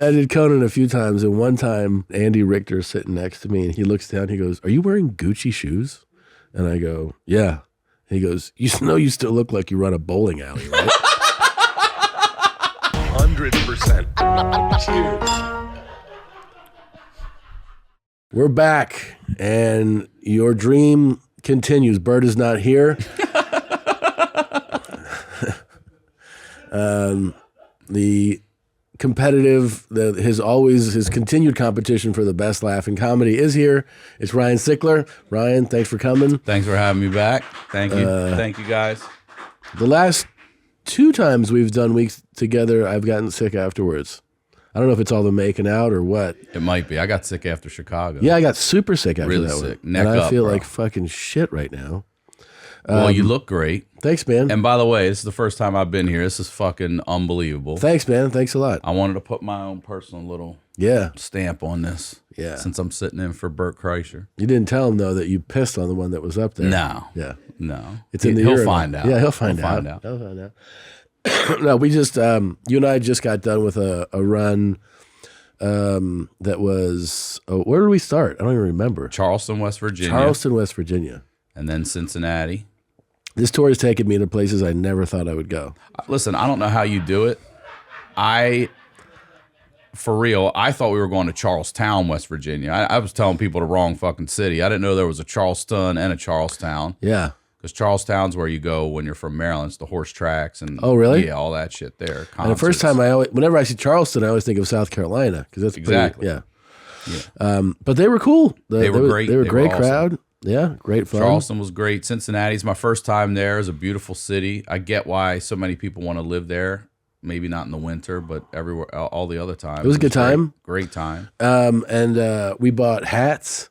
I did Conan a few times, and one time Andy Richter's sitting next to me, and he looks down. He goes, "Are you wearing Gucci shoes?" And I go, "Yeah." He goes, "You know, you still look like you run a bowling alley, right?" 100%. Cheers. We're back, and your dream continues. Bird is not here. The competitive, his continued competition for the best laugh in comedy is here. It's Ryan Sickler. Ryan, thanks for coming. Thanks for having me back. Thank you. Thank you, guys. The last 2 times we've done weeks together, I've gotten sick afterwards. I don't know if it's all the making out or what. It might be. I got sick after Chicago. Yeah, I got super sick after Really that sick. one. Neck and I up, feel bro. like fucking shit right now. Well, you look great. Thanks, man. And by the way, this is the first time I've been here. This is fucking unbelievable. Thanks, man. Thanks a lot. I wanted to put my own personal little Yeah. stamp on this. Yeah. Since I'm sitting in for Bert Kreischer. You didn't tell him, though, that you pissed on the one that was up there. No. Yeah. No. It's in the He'll urinal. find out. Yeah, he'll find out. He'll find out. No, we just, you and I just got done with a run that was, where did we start? I don't even remember. Charleston, West Virginia. Charleston, West Virginia. And then Cincinnati. This tour has taken me to places I never thought I would go. Listen, I don't know how you do it. For real, I thought we were going to Charlestown, West Virginia. I was telling people the wrong fucking city. I didn't know there was a Charleston and a Charlestown. Yeah. Because Charlestown's where you go when you're from Maryland. It's the horse tracks and Oh, really? Yeah, all that shit there. And the first time whenever I see Charleston, I always think of South Carolina because that's Exactly. pretty, yeah. But they were cool. They were great. They were a great awesome. crowd. Yeah, great fun. Charleston was great. Cincinnati's my first time there. It's a beautiful city. I get why so many people want to live there. Maybe not in the winter, but everywhere, all the other times. It was a good time. Great time. And we bought hats.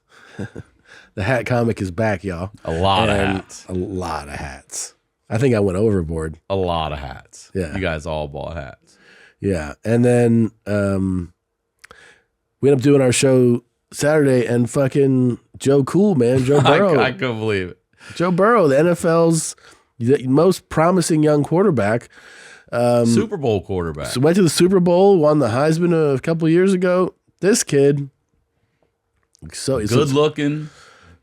The hat comic is back, y'all. A lot of hats. A lot of hats. I think I went overboard. A lot of hats. Yeah. You guys all bought hats. Yeah. And then we ended up doing our show Saturday, and fucking Joe Cool, man. Joe Burrow. I couldn't believe it. Joe Burrow, the NFL's most promising young quarterback. Super Bowl quarterback. So went to the Super Bowl, won the Heisman a couple of years ago. This kid, Good looking.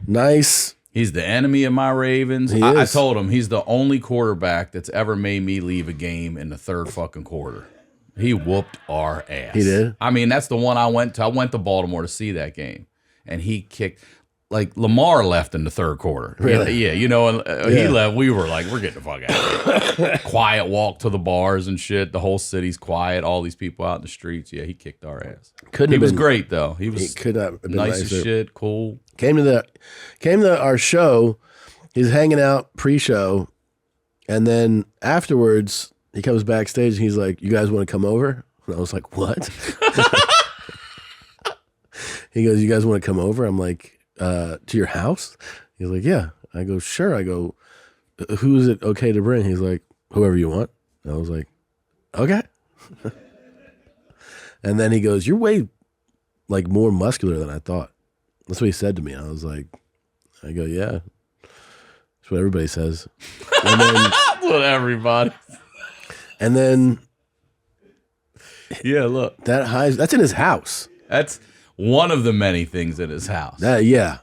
Nice. He's the enemy of my Ravens. I told him he's the only quarterback that's ever made me leave a game in the third fucking quarter. He whooped our ass. He did? I mean, that's the one I went to. I went to Baltimore to see that game. And he kicked, like Lamar left in the third quarter. Really? Yeah, you know, and he left. We were like, we're getting the fuck out of here. Quiet walk to the bars and shit. The whole city's quiet. All these people out in the streets. Yeah, he kicked our ass. He was great, though. He was He could not have been nice as nicer. shit, cool. Came to our show. He's hanging out pre-show, and then afterwards he comes backstage and he's like, "You guys want to come over?" And I was like, "What?" He goes, "You guys want to come over?" I'm like, "To your house?" He's like, "Yeah." I go, "Sure." I go, "Who's it okay to bring?" He's like, "Whoever you want." And I was like, "Okay." And then he goes, "You're way like more muscular than I thought." That's what he said to me. I was like, I go, "Yeah." That's what everybody says. And then, That's what everybody. and then Yeah, look. that's in his house. That's one of the many things in his house. Yeah.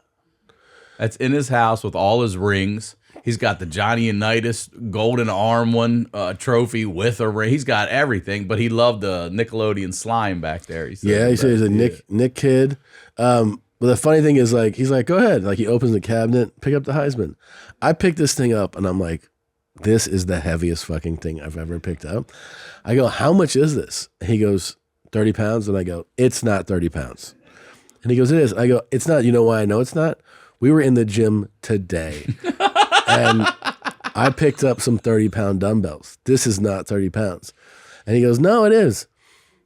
That's in his house with all his rings. He's got the Johnny Unitas golden arm one trophy with a ring. He's got everything, but he loved the Nickelodeon slime back there. He said, He said he's a Nick kid. But the funny thing is, like, he's like, "Go ahead." Like, he opens the cabinet, pick up the Heisman. I picked this thing up, and I'm like, this is the heaviest fucking thing I've ever picked up. I go, "How much is this?" He goes, 30 pounds. And I go, "It's not 30 pounds. And he goes, "It is." I go, "It's not." You know why I know it's not? We were in the gym today. And I picked up some 30-pound dumbbells. This is not 30 pounds. And he goes, "No, it is."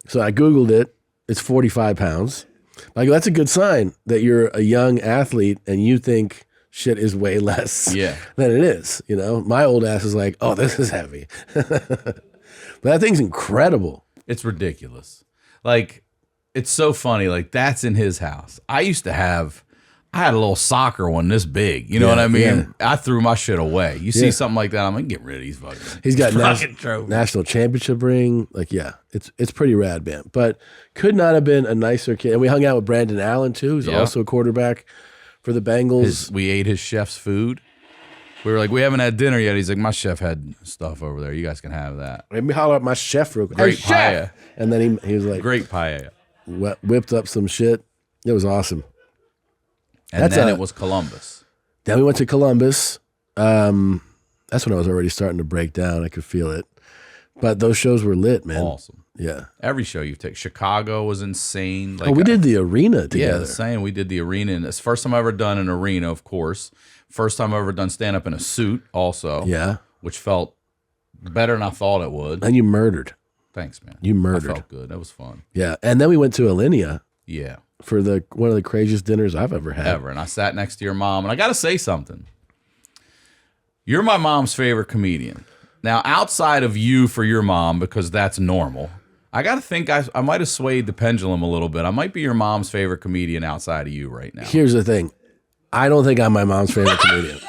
So I Googled it. It's 45 pounds. I go, "That's a good sign that you're a young athlete and you think shit is way less than it is." You know, my old ass is like, "Oh, this is heavy." But that thing's incredible. It's ridiculous. Like, it's so funny. Like, that's in his house. I used to have, I had a little soccer one this big. You know what I mean? Yeah. I threw my shit away. You see something like that, I'm like, get rid of these fucking. He's got fucking trophies. national championship ring. Like, yeah, it's pretty rad, man. But could not have been a nicer kid. And we hung out with Brandon Allen too, who's also a quarterback for the Bengals. We ate his chef's food. We were like, we haven't had dinner yet. He's like, my chef had stuff over there. You guys can have that. Let me holler at my chef real quick. Great Hey, chef! paella. And then he was like, Great paella. whipped up some shit. It was awesome. And then it was Columbus. Then we went to Columbus. That's when I was already starting to break down. I could feel it. But those shows were lit, man. Awesome. Yeah. Every show you take. Chicago was insane. Like, we did the arena together. Yeah, the same. We did the arena. And it's the first time I ever done an arena, of course. First time I ever done stand-up in a suit also. Yeah. Which felt better than I thought it would. And you murdered. Thanks, man. You murdered. I felt good. That was fun. Yeah. And then we went to Alinea. Yeah. For one of the craziest dinners I've ever had. And I sat next to your mom, and I got to say something. You're my mom's favorite comedian. Now, outside of you for your mom, because that's normal, I got to think I might have swayed the pendulum a little bit. I might be your mom's favorite comedian outside of you right now. Here's the thing. I don't think I'm my mom's favorite comedian.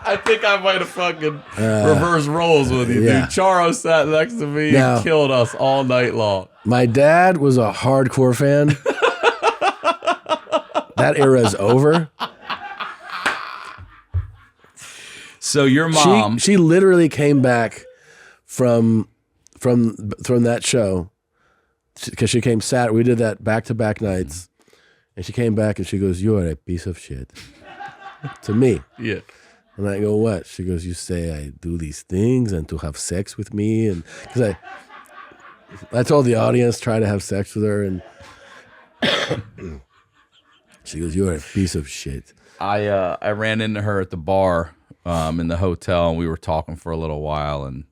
I think I might have fucking reverse roles with you, yeah. dude. Charo sat next to me and killed us all night long. My dad was a hardcore fan. That era is over. So your mom, she literally came back from that show because she came Saturday. We did that back-to-back nights, and she came back and she goes, "You're a piece of shit," to me. Yeah. And I go, "What?" She goes, "You say I do these things and to have sex with me," and because I told the audience try to have sex with her, and she goes, "You're a piece of shit." I ran into her at the bar in the hotel, and we were talking for a little while, and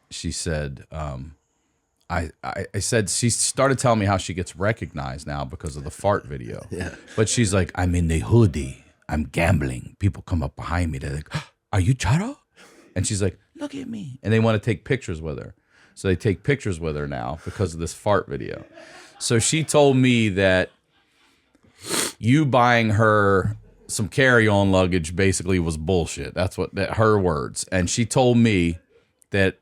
she said, I said, she started telling me how she gets recognized now because of the fart video. Yeah. But she's like, I'm in the hoodie. I'm gambling. People come up behind me. They're like, are you Charo? And she's like, look at me. And they want to take pictures with her. So they take pictures with her now because of this fart video. So she told me that you buying her some carry-on luggage basically was bullshit. That's her words. And she told me that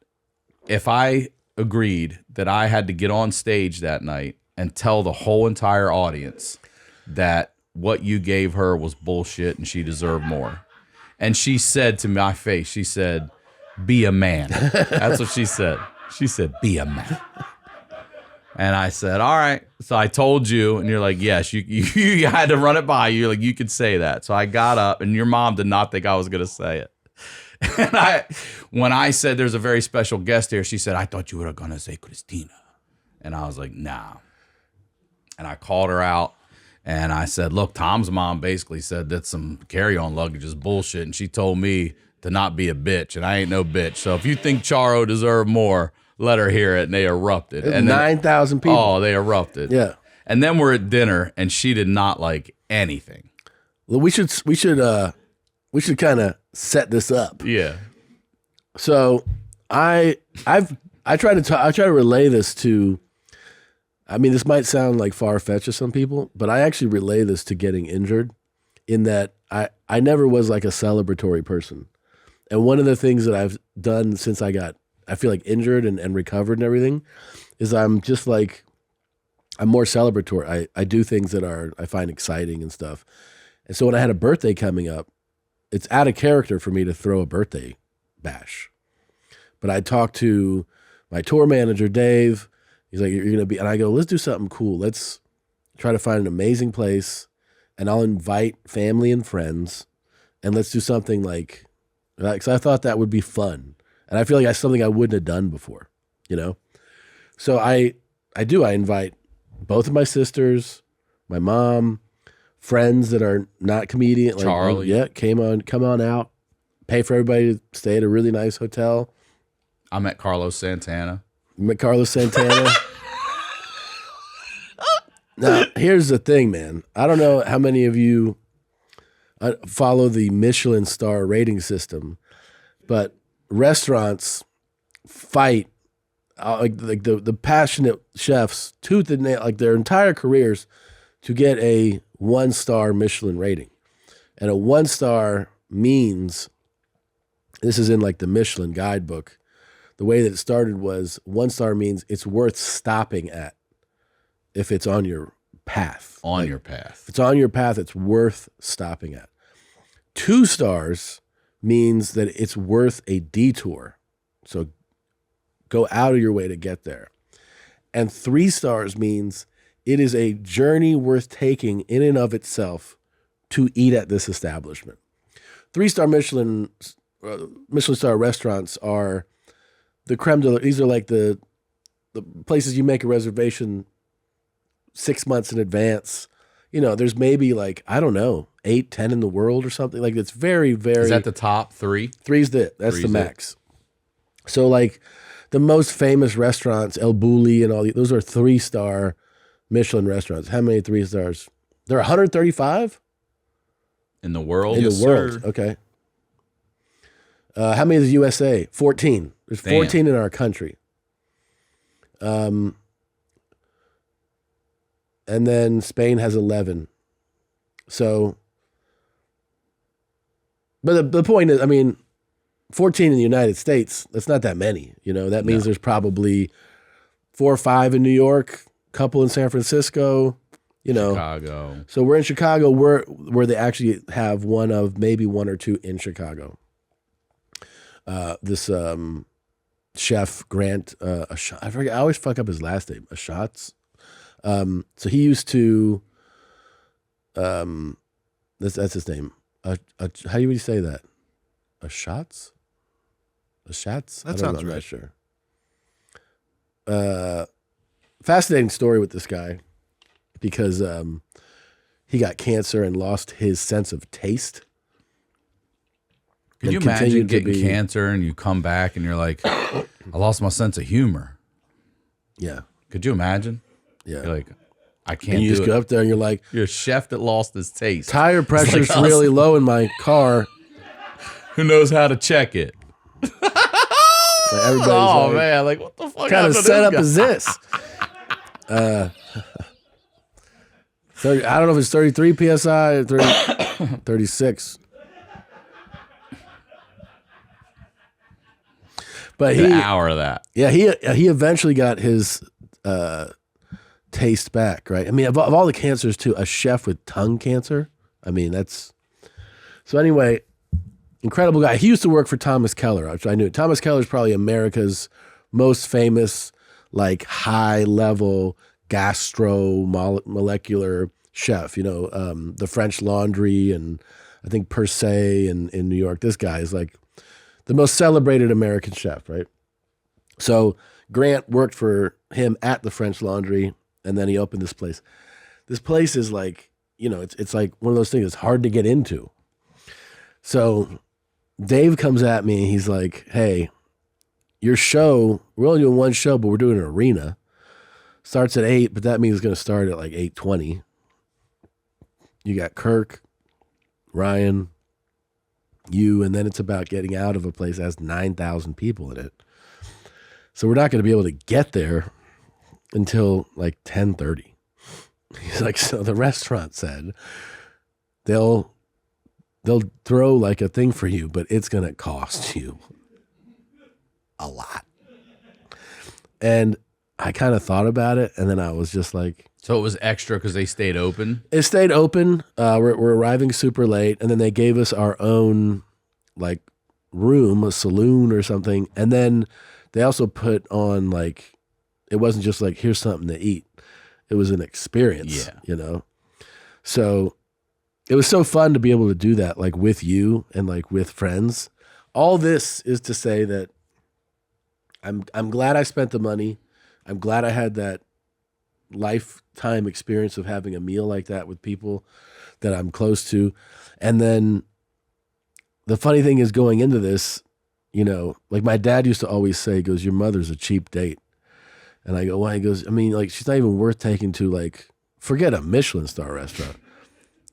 if I agreed that I had to get on stage that night and tell the whole entire audience that what you gave her was bullshit and she deserved more. And she said to my face, she said, be a man. That's what she said. She said, be a man. And I said, all right. So I told you, and you're like, yes, you had to run it by you. Like, you could say that. So I got up, and your mom did not think I was going to say it. And when I said there's a very special guest here, she said, I thought you were going to say Christina. And I was like, nah. And I called her out, and I said, look, Tom's mom basically said that some carry-on luggage is bullshit, and she told me to not be a bitch, and I ain't no bitch. So if you think Charo deserved more, let her hear it, and they erupted. And 9,000 people. Oh, they erupted. Yeah. And then we're at dinner, and she did not like anything. Well, we should kind of set this up. Yeah. So I try to relay this to. I mean, this might sound like far-fetched to some people, but I actually relay this to getting injured. In that I never was like a celebratory person, and one of the things that I've done since I feel like injured and recovered and everything, is I'm more celebratory. I do things that I find exciting and stuff. And so when I had a birthday coming up, it's out of character for me to throw a birthday bash. But I talked to my tour manager, Dave. He's like, you're going to be, and I go, let's do something cool. Let's try to find an amazing place, and I'll invite family and friends, and let's do something like, because I thought that would be fun. And I feel like that's something I wouldn't have done before, you know? So I invite both of my sisters, my mom, friends that are not comedian. Like, Charlie. Yeah, come on out, pay for everybody to stay at a really nice hotel. I met Carlos Santana. Met Carlos Santana. Now, here's the thing, man. I don't know how many of you follow the Michelin Star rating system, but restaurants fight like the passionate chefs tooth and nail, like their entire careers, to get a 1-star Michelin rating. And a 1-star means, this is in like the Michelin guidebook, the way that it started was 1-star means it's worth stopping at if it's on your path. On your path. If it's on your path, it's worth stopping at. 2 stars means that it's worth a detour. So go out of your way to get there. And 3 stars means it is a journey worth taking in and of itself to eat at this establishment. 3-star Michelin Star restaurants are the creme de la. These are like the places you make a reservation 6 months in advance. You know, there's maybe like, I don't know, 8, 10 in the world or something. Like it's very, very. Is that the top 3? 3's that's the max. So like the most famous restaurants, El Bulli and all those are 3-star Michelin restaurants. How many 3 stars? There are 135 in the world. In the world, okay. How many is the USA? 14. There's 14 in our country. And then Spain has 11. So, but the point is, I mean, 14 in the United States, that's not that many. You know, that means there's probably 4 or 5 in New York, couple in San Francisco, you know. Chicago. So we're in Chicago where they actually have maybe 1 or 2 in Chicago. This chef Grant, I forget, I always fuck up his last name, Aschatz. So he used to, that's his name. How do you say that? Aschatz? Aschatz? That sounds I'm right. not sure. Fascinating story with this guy because he got cancer and lost his sense of taste. Can you imagine getting cancer and you come back and you're like, I lost my sense of humor? Yeah. Could you imagine? Yeah. You're like, I can't And you do just it. go up there and you're like, You're a chef that lost his taste. tire pressure's like us. really low in my car. Who knows how to check it? Like everybody's Oh, like, man. Like, what the fuck kind of happened to setup this is this? 30, I don't know if it's 33 PSI or 36. But guy? An hour of that. yeah, he eventually got his taste back, right? I mean, of all the cancers too, a chef with tongue cancer. I mean, that's so. Anyway, incredible guy. He used to work for Thomas Keller, which I knew. Thomas Keller is probably America's most famous, like high level molecular chef. You know, the French Laundry and I think Per Se in New York. This guy is like the most celebrated American chef, right? So Grant worked for him at the French Laundry, and then he opened this place. This place is like, you know, it's like one of those things that's hard to get into. So Dave comes at me, he's like, hey, your show, we're only doing one show, but we're doing an arena. Starts at 8, but that means it's going to start at like 8:20. You got Kirk, Ryan, you, and then it's about getting out of a place that has 9,000 people in it. So we're not going to be able to get there until like 10:30. He's like, so the restaurant said they'll throw like a thing for you, but it's going to cost you a lot. And I kind of thought about it, and then I was just like, So it was extra because they stayed open? it stayed open. We're arriving super late, and then they gave us our own like room, a saloon or something. And then they also put on like, it wasn't just like, here's something to eat. It was an experience, you know? So it was so fun to be able to do that, like with you and like with friends. All this is to say that I'm glad I spent the money. I'm glad I had that lifetime experience of having a meal like that with people that I'm close to. And then the funny thing is going into this, you know, like my dad used to always say, he goes, your mother's a cheap date. And I go, why? He goes, I mean, like, she's not even worth taking to like, forget a Michelin star restaurant.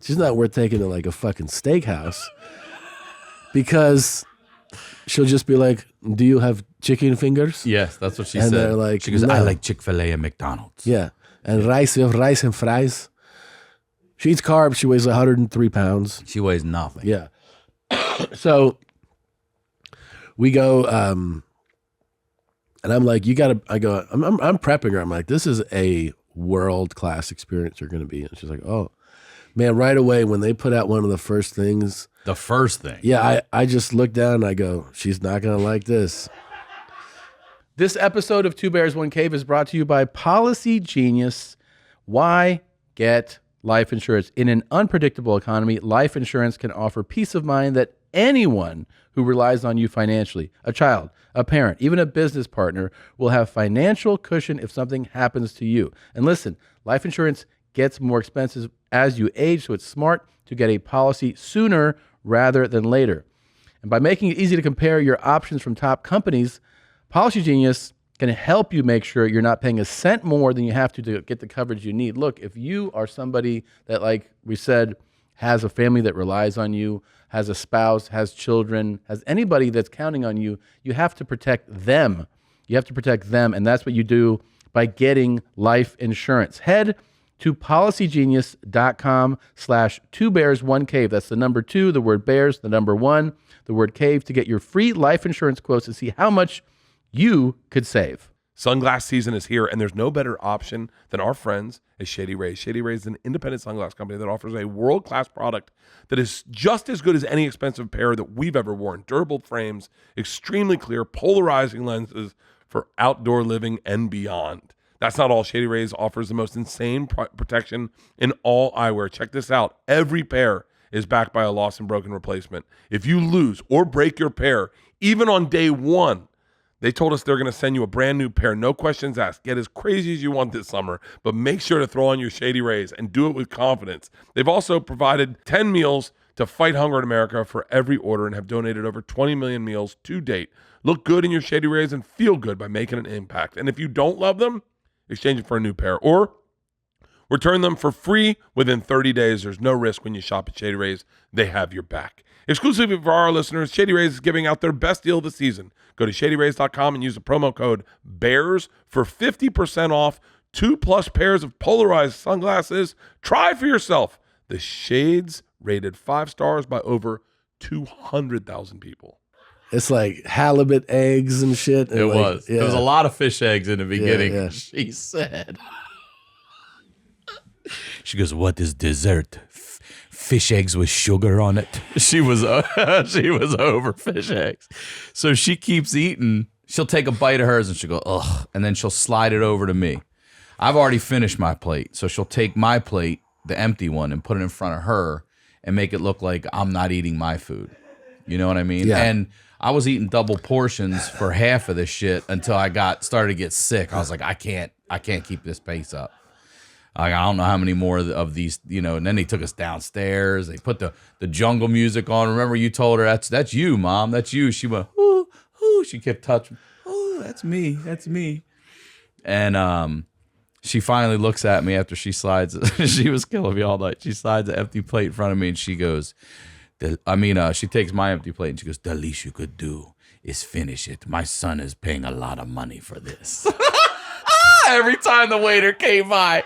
She's not worth taking to like a fucking steakhouse because she'll just be like, do you have chicken fingers? Yes, that's what she And said. they're like, she goes, no. I like Chick-fil-A and McDonald's. Yeah. And rice, you have rice and fries. She eats carbs. She weighs 103 pounds. She weighs nothing. Yeah. So we go, and I'm like, I'm prepping her. I'm like, this is a world-class experience you're going to be. And she's like, oh, man, right away when they put out one of the first things. The first thing. Yeah, I just look down and I go, she's not going to like this. This episode of Two Bears, One Cave is brought to you by Policy Genius. Why get life insurance? In an unpredictable economy, life insurance can offer peace of mind that anyone who relies on you financially, a child, a parent, even a business partner, will have financial cushion if something happens to you. And listen, life insurance gets more expensive as you age, so it's smart to get a policy sooner rather than later. And by making it easy to compare your options from top companies, Policy Genius can help you make sure you're not paying a cent more than you have to get the coverage you need. Look, if you are somebody that, like we said, has a family that relies on you, has a spouse, has children, has anybody that's counting on you, you have to protect them. You have to protect them, and that's what you do by getting life insurance. Head to policygenius.com/2bears1cave. That's the number 2, the word bears, the number 1, the word cave, to get your free life insurance quotes and see how much you could save. Sunglass season is here, and there's no better option than our friends at Shady Rays. Shady Rays is an independent sunglass company that offers a world-class product that is just as good as any expensive pair that we've ever worn. Durable frames, extremely clear, polarizing lenses for outdoor living and beyond. That's not all. Shady Rays offers the most insane protection in all eyewear. Check this out. Every pair is backed by a lost and broken replacement. If you lose or break your pair, even on day one, they told us they're going to send you a brand new pair, no questions asked. Get as crazy as you want this summer, but make sure to throw on your Shady Rays and do it with confidence. They've also provided 10 meals to fight hunger in America for every order and have donated over 20 million meals to date. Look good in your Shady Rays and feel good by making an impact. And if you don't love them, exchange it for a new pair or return them for free within 30 days. There's no risk when you shop at Shady Rays. They have your back. Exclusively for our listeners, Shady Rays is giving out their best deal of the season. Go to shadyrays.com and use the promo code BEARS for 50% off 2+ pairs of polarized sunglasses. Try for yourself. The shades rated 5 stars by over 200,000 people. It's like halibut eggs and shit. And It like, was. yeah. There was a lot of fish eggs in the beginning. yeah. She said. She goes, what is dessert? Fish eggs with sugar on it. She was over fish eggs. So she keeps eating. She'll take a bite of hers and she'll go, ugh. And then she'll slide it over to me. I've already finished my plate. So she'll take my plate, the empty one, and put it in front of her and make it look like I'm not eating my food. You know what I mean? Yeah. And I was eating double portions for half of this shit until I started to get sick. I was like, I can't keep this pace up. Like, I don't know how many more of these, you know. And then they took us downstairs. They put the jungle music on. Remember, you told her that's you, Mom. That's you. She went, ooh, ooh. She kept touching. Oh, that's me. That's me. And she finally looks at me after she slides. She was killing me all night. She slides an empty plate in front of me, and she goes, she takes my empty plate, and she goes, the least you could do is finish it. My son is paying a lot of money for this. Every time the waiter came by,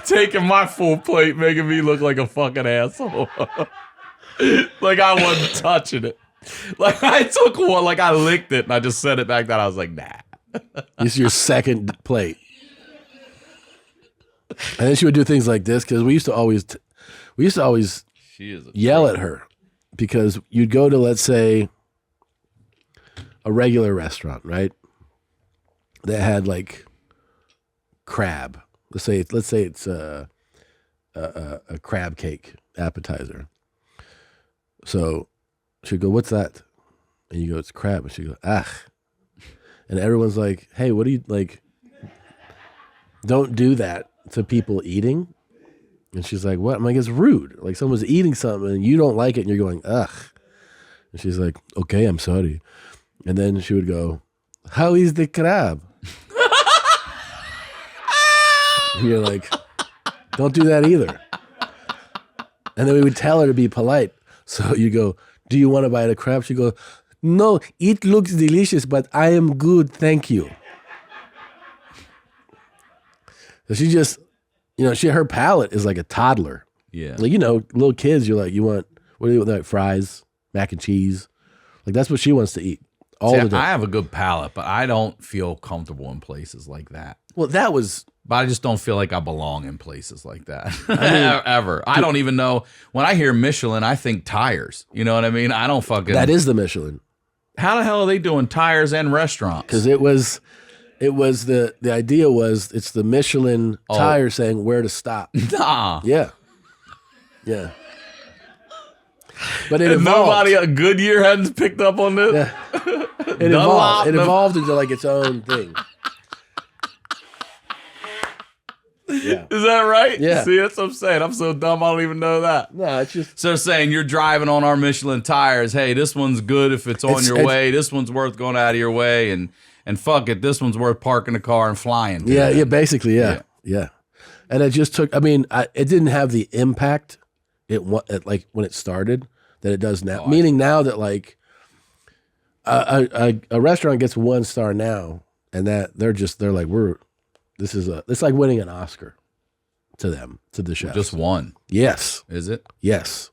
taking my full plate, making me look like a fucking asshole. Like I wasn't touching it. Like I took one, like I licked it, and I just set it back down. I was like, nah. It's your second plate. And then she would do things like this because we used to always She is yell at her because you'd go to, let's say, a regular restaurant, right? That had like crab. Let's say it's a crab cake appetizer. So she'd go, "What's that?" And you go, "It's crab." And she goes, "Ah." And everyone's like, "Hey, what do you like? Don't do that to people eating." And she's like, "What?" I'm like, "It's rude. Like someone's eating something and you don't like it and you're going, ugh." And she's like, "Okay, I'm sorry." And then she would go, "How is the crab?" And you're like, "Don't do that either." And then we would tell her to be polite. So you go, "Do you want to buy the crab?" She go, "No, it looks delicious, but I am good, thank you." So she just, her palate is like a toddler. Yeah. Like, little kids, you're like, what do you want? Like fries, mac and cheese. Like that's what she wants to eat all the time. I have a good palate, but I don't feel comfortable in places like that. Well, that was But I just don't feel like I belong in places like that ever. I don't even know. When I hear Michelin, I think tires. You know what I mean? I don't fucking. that is the Michelin. How the hell are they doing tires and restaurants? Because it was the idea was it's the Michelin tire saying where to stop. Nah. Yeah. But it And evolved. nobody at Goodyear hadn't picked up on this. Yeah. It Dunlop, evolved. It evolved into like its own thing. Yeah. Is that right? Yeah. See, that's what I'm saying. I'm so dumb. I don't even know that. No, it's just So saying you're driving on our Michelin tires. Hey, this one's good if it's on your way. This one's worth going out of your way, and fuck it, this one's worth parking the car and flying. yeah, basically, yeah. And it just took. I mean, it didn't have the impact like when it started that it does now. Meaning now that like a restaurant gets 1 star now, and that they're like it's like winning an Oscar to them, to the chefs. Just one. Yes. Is it? Yes.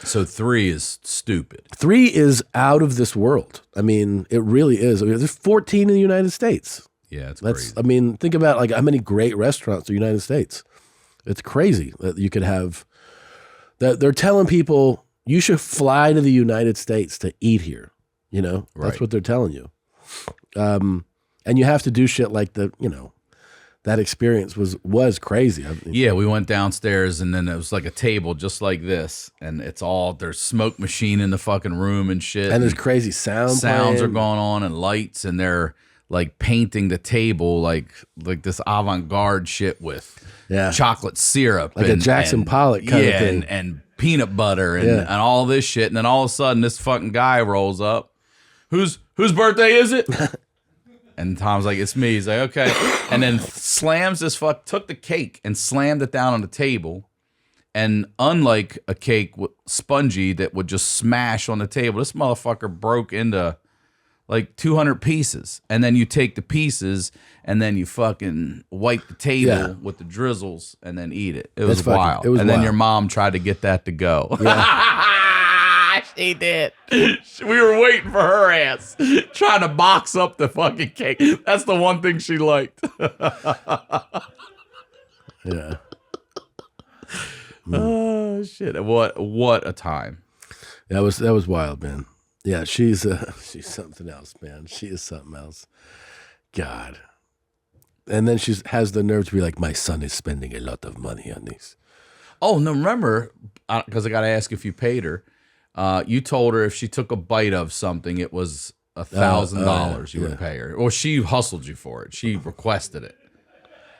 So 3 is stupid. 3 is out of this world. I mean, it really is. I mean, there's 14 in the United States. Yeah, it's That's. crazy. I mean, think about like how many great restaurants in the United States. It's crazy that you could have. That they're telling people you should fly to the United States to eat here. That's Right. what they're telling you. And you have to do shit like that experience was crazy. Yeah, we went downstairs and then it was like a table just like this, and there's smoke machine in the fucking room and shit. And there's crazy sounds are playing. going on and lights, and they're like painting the table like this avant-garde shit with chocolate syrup, like a Jackson Pollock kind of thing, and peanut butter and all this shit. And then all of a sudden, this fucking guy rolls up. Whose birthday is it? And Tom's like, it's me. He's like, okay. And then took the cake and slammed it down on the table. And unlike a cake spongy that would just smash on the table, this motherfucker broke into like 200 pieces. And then you take the pieces and then you fucking wipe the table with the drizzles and then eat it. It was wild. And then your mom tried to get that to go. Yeah. She did. We were waiting for her ass, trying to box up the fucking cake. That's the one thing she liked. Yeah. Oh shit! What a time. That was wild, man. Yeah, she's something else, man. She is something else. God. And then she has the nerve to be like, my son is spending a lot of money on these. Oh no! Remember, because I got to ask if you paid her. You told her if she took a bite of something, it was $1,000 you would pay her, or she hustled you for it. She requested it,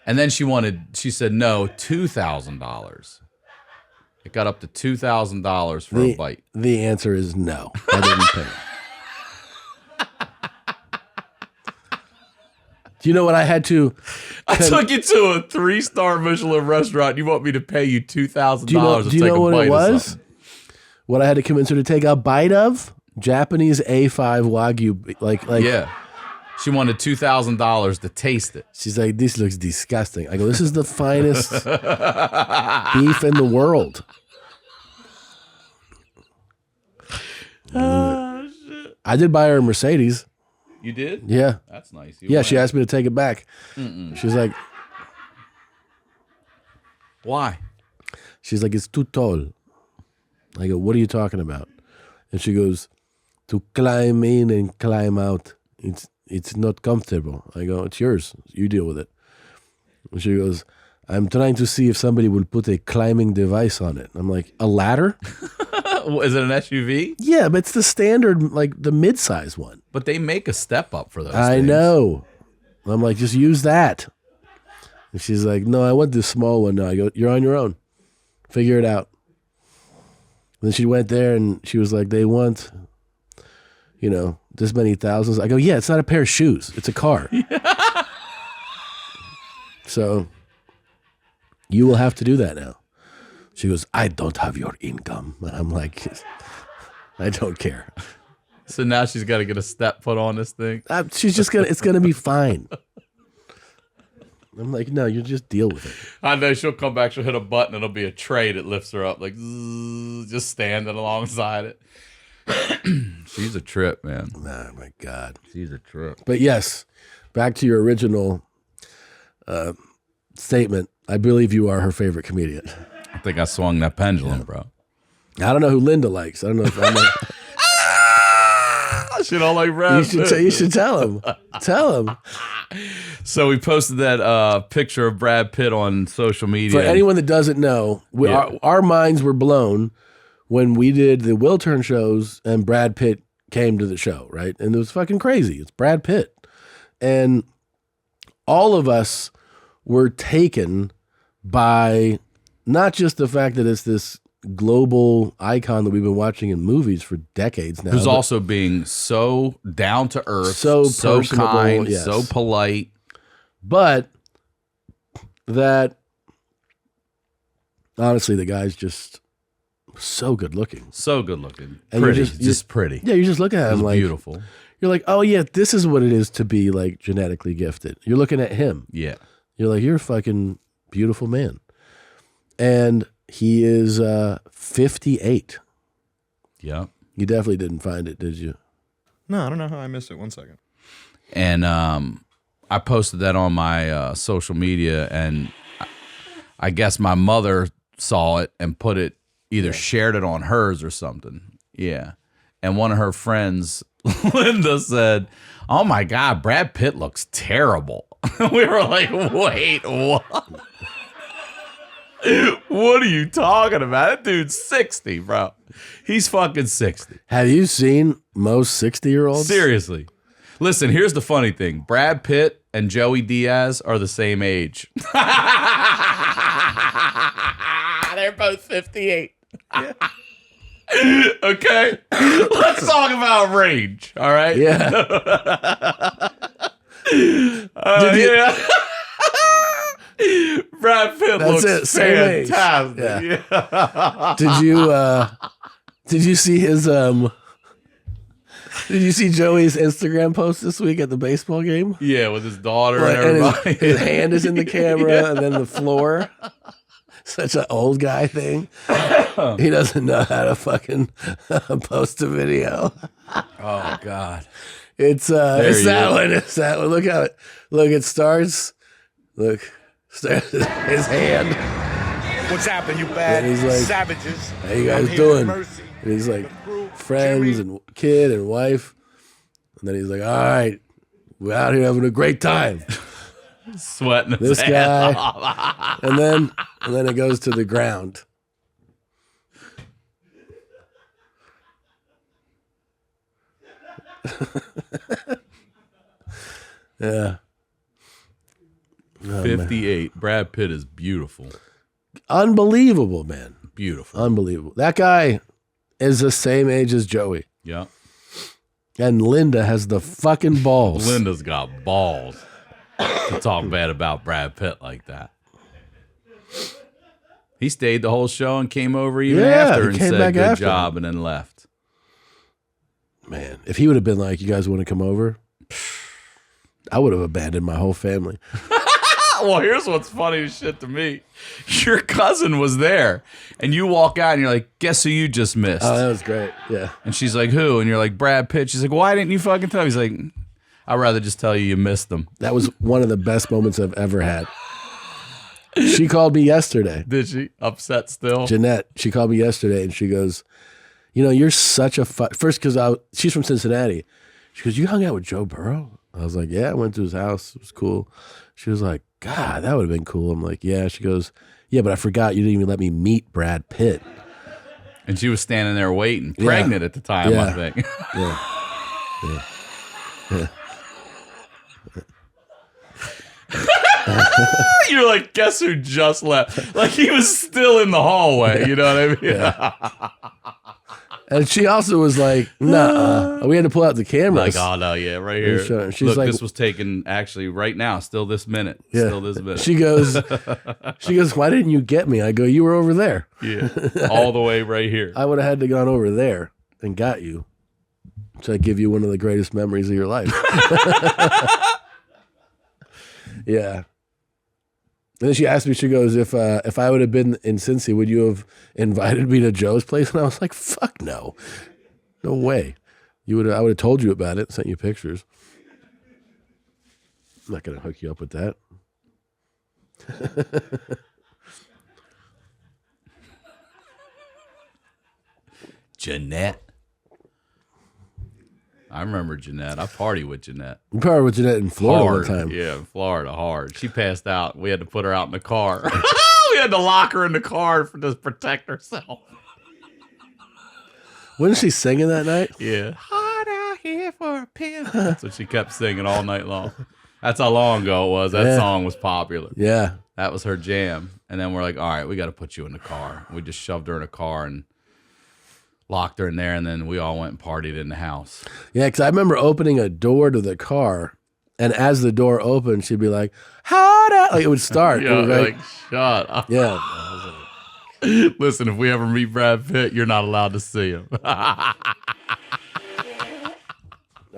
and then she said no, $2,000. It got up to $2,000 for a bite. The answer is no. I didn't pay her. Do you know what I had to? I took you to a 3-star Michelin restaurant. You want me to pay you $2,000 Do you know what it was? What I had to convince her to take a bite of? Japanese A5 Wagyu. Like yeah. She wanted $2,000 to taste it. She's like, this looks disgusting. I go, this is the finest beef in the world. Oh, shit. I did buy her a Mercedes. You did? Yeah. That's nice. She asked me to take it back. She's like, why? She's like, it's too tall. I go, what are you talking about? And she goes, to climb in and climb out. It's not comfortable. I go, it's yours. You deal with it. And she goes, I'm trying to see if somebody will put a climbing device on it. I'm like, a ladder? Is it an SUV? Yeah, but it's the standard, like the mid-size one. But they make a step up for those I things. know. I'm like, just use that. And she's like, no, I want this small one now. I go, you're on your own. Figure it out. And then she went there and she was like, they want, this many thousands. I go, yeah, it's not a pair of shoes. It's a car. So you will have to do that now. She goes, I don't have your income. And I'm like, I don't care. So now she's got to get a step put on this thing. It's going to be fine. I'm like, no, you just deal with it. I know she'll come back, she'll hit a button, it'll be a tray that lifts her up, like zzz, just standing alongside it. She's a trip, man. Oh my God. She's a trip. But yes, back to your original statement. I believe you are her favorite comedian. I think I swung that pendulum, bro. I don't know who Linda likes. I don't know if I know. She don't like Brad Pitt. You should tell him. Tell him. So we posted that picture of Brad Pitt on social media. For anyone that doesn't know, our minds were blown when we did the Will Turn shows and Brad Pitt came to the show, right? And it was fucking crazy. It's Brad Pitt. And all of us were taken by not just the fact that it's this global icon that we've been watching in movies for decades now. Who's also being so down to earth, so personable, kind, yes. so polite. But that, honestly, the guy's just so good looking. So good looking. And pretty. you're Just pretty. Yeah, you just look at him He's like beautiful. You're like, oh yeah, this is what it is to be like genetically gifted. You're looking at him. Yeah. You're like, you're a fucking beautiful man. And he is 58. Yeah. You definitely didn't find it, did you? No, I don't know how I missed it. 1 second. And I posted that on my social media, and I guess my mother saw it and put it, either shared it on hers or something. Yeah. And one of her friends, Linda, said, "Oh my God, Brad Pitt looks terrible." We were like, wait, what? What are you talking about? That dude's 60, bro. He's fucking 60. Have you seen most 60-year-olds? Seriously. Listen, here's the funny thing. Brad Pitt and Joey Diaz are the same age. They're both 58. Okay? Let's talk about range, all right? Yeah. Yeah. Brad Pitt That's looks it, same age. fantastic. Yeah. Did you see his did you see Joey's Instagram post this week at the baseball game? Yeah, with his daughter and And everybody. his hand is in the camera and then the floor. Such an old guy thing. He doesn't know how to fucking post a video. Oh God. It's that one. It's that one. Look how it. Look, it starts. Look, starts his hand. What's happening, you bad And he's like, savages? How you guys I'm here doing? in mercy. And he's like, The crew, friends Jimmy. and kid and wife. And then he's like, all right, we're out here having a great time. Sweating his This ass guy. off. And then it goes to the ground. Yeah. 58. Brad Pitt is beautiful. Unbelievable, man. Beautiful. Unbelievable. That guy is the same age as Joey. Yeah. And Linda has the fucking balls. Linda's got balls to talk bad about Brad Pitt like that. He stayed the whole show and came over even Yeah, after he and came said back good after. job and then left. Man, if he would have been like, you guys want to come over? I would have abandoned my whole family. Well, here's what's funny as shit to me. Your cousin was there, and you walk out and you're like, guess who you just missed? Oh, that was great. Yeah. And she's like, who? And you're like, Brad Pitt. She's like, why didn't you fucking tell me? He's like, I'd rather just tell you missed them. That was one of the best moments I've ever had. She called me yesterday. Did she? Upset still? Jeanette, she called me yesterday and she goes, you know, you're such a first, because she's from Cincinnati. She goes, you hung out with Joe Burrow? I was like, yeah, I went to his house. It was cool. She was like, God, that would have been cool. I'm like, yeah. She goes, yeah, but I forgot you didn't even let me meet Brad Pitt. And she was standing there waiting, pregnant at the time, Yeah. I think. You're like, guess who just left? Like he was still in the hallway. You know what I mean? Yeah. And she also was like, nah, we had to pull out the cameras. Like, oh no, yeah, right here. Sure. She's Look, like- this was taken actually right now, still this minute. Yeah. Still this minute. She goes, why didn't you get me? I go, you were over there. Yeah. All the way right here. I would have had to gone over there and got you to give you one of the greatest memories of your life. Yeah. And then she asked me, she goes, if I would have been in Cincy, would you have invited me to Joe's place? And I was like, fuck no. No way. I would have told you about it, sent you pictures. I'm not going to hook you up with that. Jeanette. I remember Jeanette. I partied with Jeanette. You probably with Jeanette in Florida Hard. one time. Yeah, in Florida, hard. She passed out. We had to put her out in the car. We had to lock her in the car to protect herself. Wasn't she singing that night? Yeah. Hard out here for a pimp. That's what she kept singing all night long. That's how long ago it was. That song was popular. Yeah. That was her jam. And then we're like, all right, we got to put you in the car. We just shoved her in a car and locked her in there, and then we all went and partied in the house. Yeah, because I remember opening a door to the car, and as the door opened, she'd be like, "How'd I?" Like it would start. Yeah, It was like, shut up. yeah. Listen, if we ever meet Brad Pitt, you're not allowed to see him. You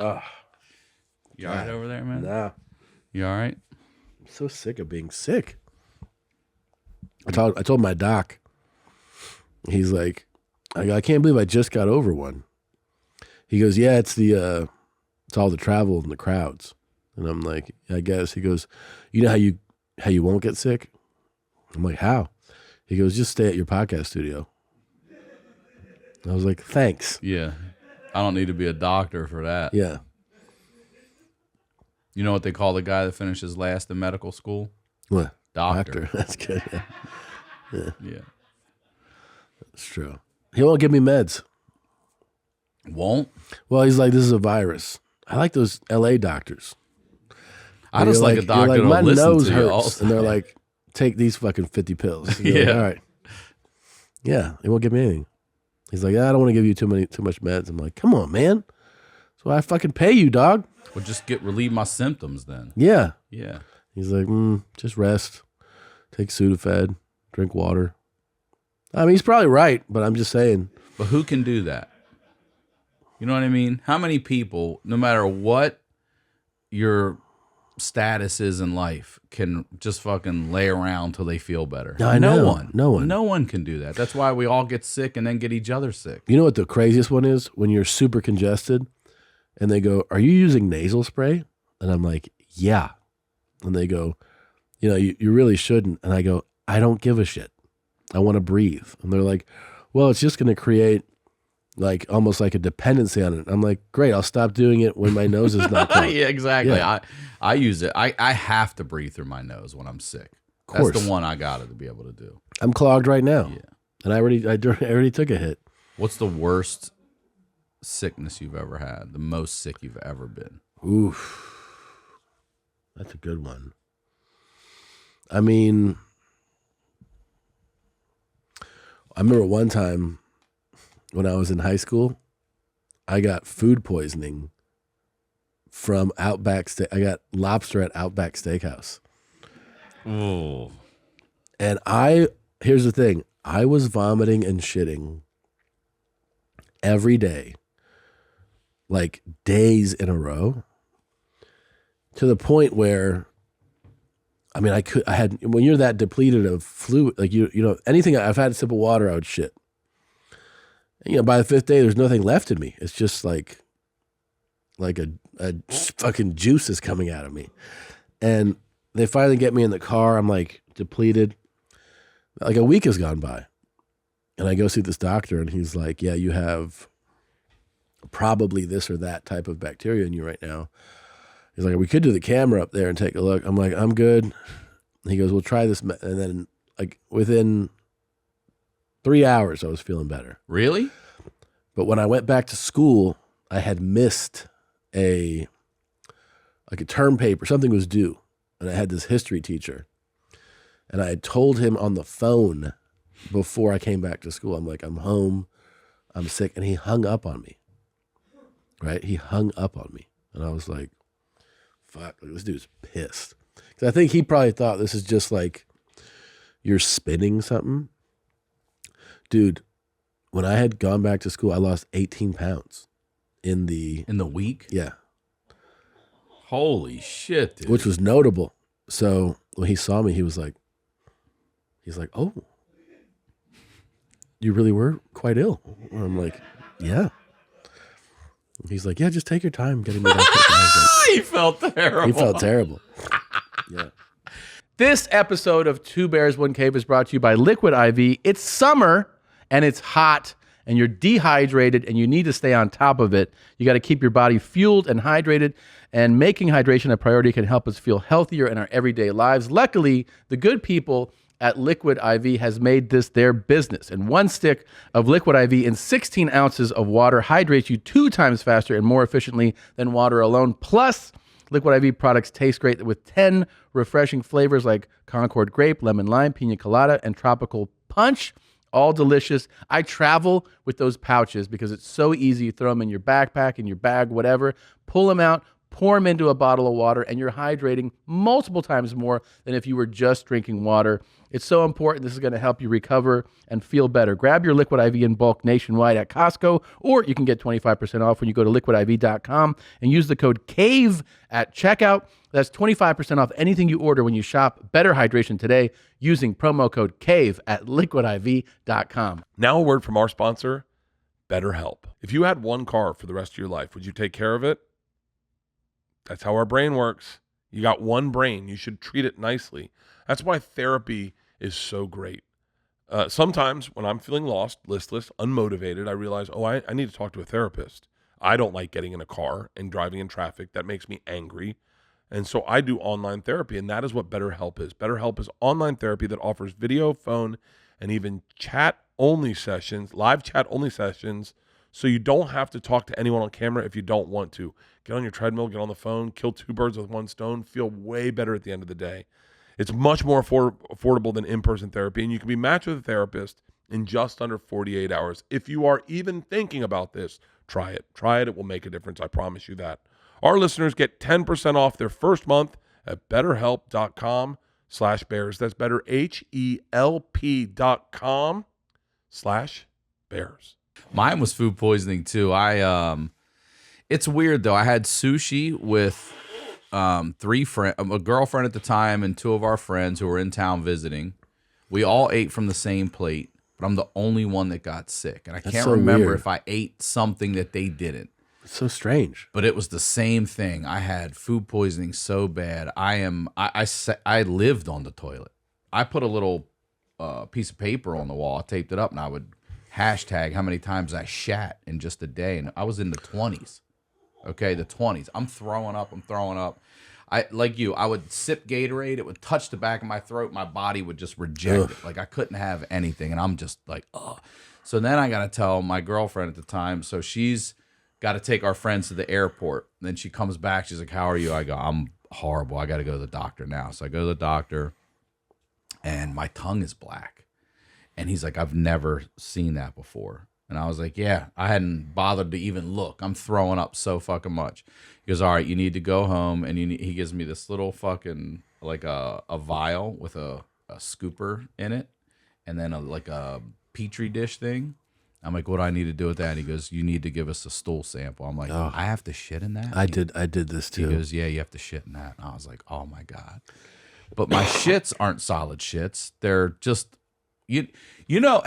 all right over there, man? Nah. You all right? I'm so sick of being sick. I told my doc, he's like, I can't believe I just got over one. He goes, yeah, it's all the travel and the crowds. And I'm like, I guess. He goes, you know how you won't get sick? I'm like, how? He goes, just stay at your podcast studio. I was like, thanks. Yeah. I don't need to be a doctor for that. Yeah. You know what they call the guy that finishes last in medical school? What? Doctor. That's good. Yeah. Yeah. That's true. He won't give me meds. Won't? Well, he's like, this is a virus. I like those LA doctors. I just like a doctor like, to my listen nose to you hurts. also. And they're like, take these fucking 50 pills. And you're Yeah. like, all right. Yeah, he won't give me anything. He's like, I don't want to give you too much meds. I'm like, come on, man. That's why I fucking pay you, dog. Well, just relieve my symptoms then. Yeah. Yeah. He's like, just rest. Take Sudafed. Drink water. I mean, he's probably right, but I'm just saying. But who can do that? You know what I mean? How many people, no matter what your status is in life, can just fucking lay around till they feel better? I No know. one. No one. No one can do that. That's why we all get sick and then get each other sick. You know what the craziest one is? When you're super congested and they go, are you using nasal spray? And I'm like, yeah. And they go, you really shouldn't. And I go, I don't give a shit. I want to breathe. And they're like, well, it's just going to create like almost like a dependency on it. I'm like, great, I'll stop doing it when my nose is not clogged. Yeah, exactly. Yeah. I use it. I have to breathe through my nose when I'm sick. Of course. That's the one I got to be able to do. I'm clogged right now. Yeah. And I already took a hit. What's the worst sickness you've ever had? The most sick you've ever been? Oof. That's a good one. I mean, I remember one time when I was in high school, I got food poisoning from Outback Steak. I got lobster at Outback Steakhouse. Oh. And here's the thing, I was vomiting and shitting every day, like days in a row, to the point where, I mean, when you're that depleted of fluid, like anything, I've had a sip of water, I would shit. And, by the fifth day, there's nothing left in me. It's just like a fucking juice is coming out of me. And they finally get me in the car. I'm like depleted. Like a week has gone by. And I go see this doctor and he's like, yeah, you have probably this or that type of bacteria in you right now. He's like, we could do the camera up there and take a look. I'm like, I'm good. He goes, well, try this. And then like within 3 hours, I was feeling better. Really? But when I went back to school, I had missed a term paper. Something was due. And I had this history teacher. And I had told him on the phone before I came back to school, I'm like, I'm home, I'm sick. And he hung up on me. Right? He hung up on me. And I was like, fuck, this dude's pissed. Because I think he probably thought this is just like, you're spinning something. Dude, when I had gone back to school, I lost 18 pounds in the week? Yeah. Holy shit, dude. Which was notable. So when he saw me, he was like, He's like, oh, you really were quite ill. And I'm like, yeah. He's like, yeah, just take your time getting me back. He felt terrible. He felt terrible. Yeah. This episode of Two Bears, One Cave is brought to you by Liquid IV. It's summer and it's hot and you're dehydrated and you need to stay on top of it. You got to keep your body fueled and hydrated, and making hydration a priority can help us feel healthier in our everyday lives. Luckily, the good people at Liquid IV has made this their business. And one stick of Liquid IV in 16 ounces of water hydrates you 2 times faster and more efficiently than water alone. Plus, Liquid IV products taste great with 10 refreshing flavors like Concord Grape, Lemon Lime, Pina Colada, and Tropical Punch. All delicious. I travel with those pouches because it's so easy. You throw them in your backpack, in your bag, whatever. Pull them out, pour them into a bottle of water, and you're hydrating multiple times more than if you were just drinking water. It's so important. This is going to help you recover and feel better. Grab your Liquid IV in bulk nationwide at Costco, or you can get 25% off when you go to liquidiv.com and use the code CAVE at checkout. That's 25% off anything you order when you shop Better Hydration today using promo code CAVE at liquidiv.com. Now a word from our sponsor, BetterHelp. If you had one car for the rest of your life, would you take care of it? That's how our brain works. You got one brain. You should treat it nicely. That's why therapy is so great. Sometimes when I'm feeling lost, listless, unmotivated, I realize, I need to talk to a therapist. I don't like getting in a car and driving in traffic. That makes me angry. And so I do online therapy, and that is what BetterHelp is. BetterHelp is online therapy that offers video, phone, and even chat-only sessions, live chat-only sessions, so you don't have to talk to anyone on camera if you don't want to. Get on your treadmill, get on the phone, kill 2 birds with one stone, feel way better at the end of the day. It's much more affordable than in-person therapy, and you can be matched with a therapist in just under 48 hours. If you are even thinking about this, try it. Try it. It will make a difference. I promise you that. Our listeners get 10% off their first month at betterhelp.com/bears. That's betterhelp.com/bears. Mine was food poisoning too. It's weird though. I had sushi with 3 friends, a girlfriend at the time, and 2 of our friends who were in town visiting. We all ate from the same plate, but I'm the only one that got sick, and I can't remember if I ate something that they didn't. It's so strange. But it was the same thing. I had food poisoning so bad. I lived on the toilet. I put a little piece of paper on the wall, I taped it up, and I would hashtag how many times I shat in just a day, and I was in the 20s. Okay, the 20s. I'm throwing up. I would sip Gatorade. It would touch the back of my throat. My body would just reject it. Like I couldn't have anything, and I'm just like, oh. So then I got to tell my girlfriend at the time. So she's got to take our friends to the airport. And then she comes back. She's like, how are you? I go, I'm horrible. I got to go to the doctor now. So I go to the doctor, and my tongue is black. And he's like, I've never seen that before. And I was like, yeah, I hadn't bothered to even look. I'm throwing up so fucking much. He goes, all right, you need to go home. And he gives me this little fucking, like a vial with a scooper in it. And then a Petri dish thing. I'm like, what do I need to do with that? And he goes, you need to give us a stool sample. I'm like, I have to shit in that? I did this too. He goes, yeah, you have to shit in that. And I was like, oh my God. But my shits aren't solid shits. They're just, I know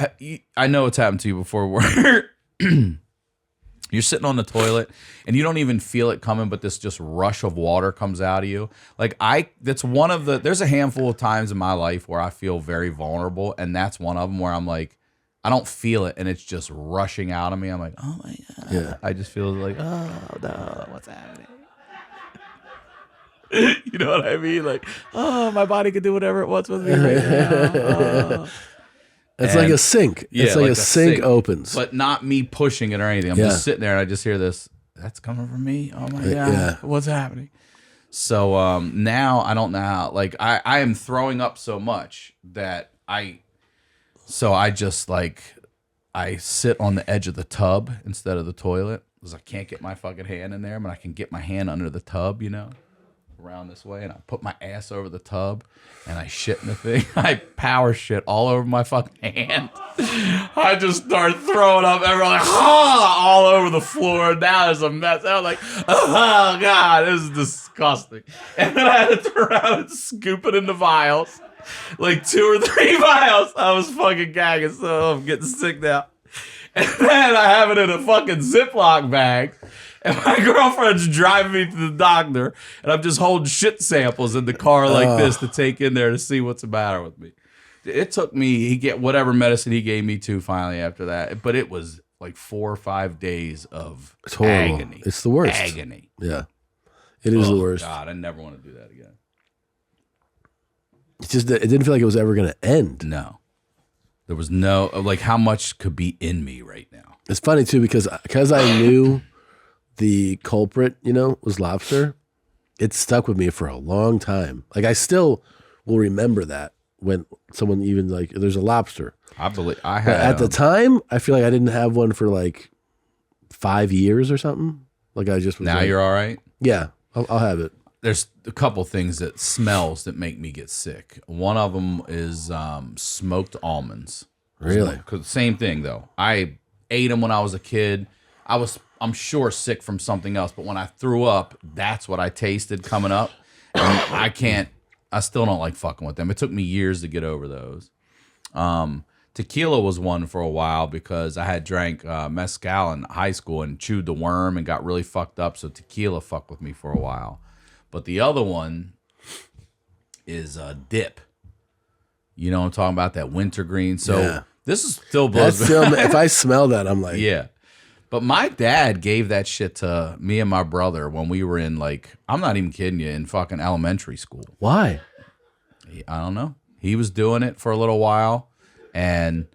it's happened to you before where you're sitting on the toilet and you don't even feel it coming, but this just rush of water comes out of you. There's a handful of times in my life where I feel very vulnerable. And that's one of them where I'm like, I don't feel it, and it's just rushing out of me. I'm like, oh my God. Yeah. I just feel like, oh no, what's happening? You know what I mean? Like, oh, my body can do whatever it wants with me right now. Oh. It's like a sink. Yeah, it's like a sink opens. But not me pushing it or anything. I'm just sitting there, and I just hear this, that's coming from me? Oh my God. Yeah. What's happening? So now I don't know how. Like, I am throwing up so much that I sit on the edge of the tub instead of the toilet because I can't get my fucking hand in there, but I can get my hand under the tub, around this way, and I put my ass over the tub and I shit in the thing. I power shit all over my fucking hand. I just start throwing up everywhere, like, all over the floor. Now there's a mess. I was like, oh God, this is disgusting. And then I had to turn around and scoop it into vials. like 2 or 3 miles. I was fucking gagging, so I'm getting sick now. And then I have it in a fucking Ziploc bag. And my girlfriend's driving me to the doctor, and I'm just holding shit samples in the car like this to take in there to see what's the matter with me. It took me, he get whatever medicine he gave me to finally after that, but it was like 4 or 5 days of agony. It's the worst. Agony. Yeah, it is the worst. God, I never want to do that again. It's just it didn't feel like it was ever going to end. No, there was no like how much could be in me right now. It's funny too because I knew the culprit, was lobster. It stuck with me for a long time. Like I still will remember that when someone even like there's a lobster. I believe I But had at the time, I feel like I didn't have one for like 5 years or something. Like I just was now like, you're all right. yeah, I'll have it. There's a couple things that smells that make me get sick. One of them is smoked almonds. Really? Cause same thing though. I ate them when I was a kid. I'm sure sick from something else, but when I threw up, that's what I tasted coming up. And I still don't like fucking with them. It took me years to get over those. Tequila was one for a while because I had drank mezcal in high school and chewed the worm and got really fucked up. So tequila fucked with me for a while. But the other one is dip. You know what I'm talking about? That wintergreen. So this is still blows me. If I smell that, I'm like, yeah. But my dad gave that shit to me and my brother when we were in like, I'm not even kidding you, in fucking elementary school. why? I don't know. He was doing it for a little while, and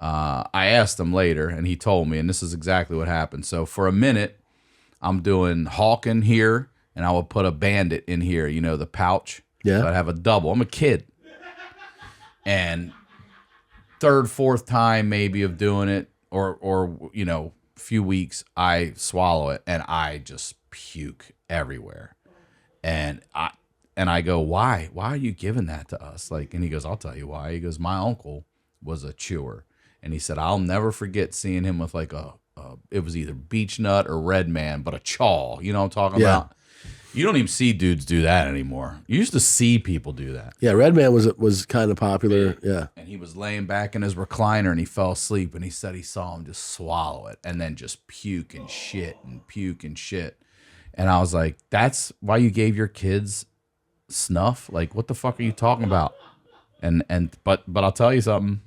I asked him later, and he told me, and this is exactly what happened. So for a minute, I'm doing Hawking here, and I would put a Bandit in here, the pouch. Yeah. So I'd have a double. I'm a kid. And third, fourth time maybe of doing it, or few weeks, I swallow it and I just puke everywhere. And I go, why are you giving that to us? Like, and he goes, I'll tell you why. He goes, my uncle was a chewer, and he said, I'll never forget seeing him with like it was either beech nut or red man, but a chaw. You know what I'm talking about? You don't even see dudes do that anymore. You used to see people do that. Yeah, Red Man was kind of popular. Yeah. And he was laying back in his recliner and he fell asleep, and he said he saw him just swallow it and then just puke and shit and puke and shit. And I was like, that's why you gave your kids snuff? Like, what the fuck are you talking about? But I'll tell you something.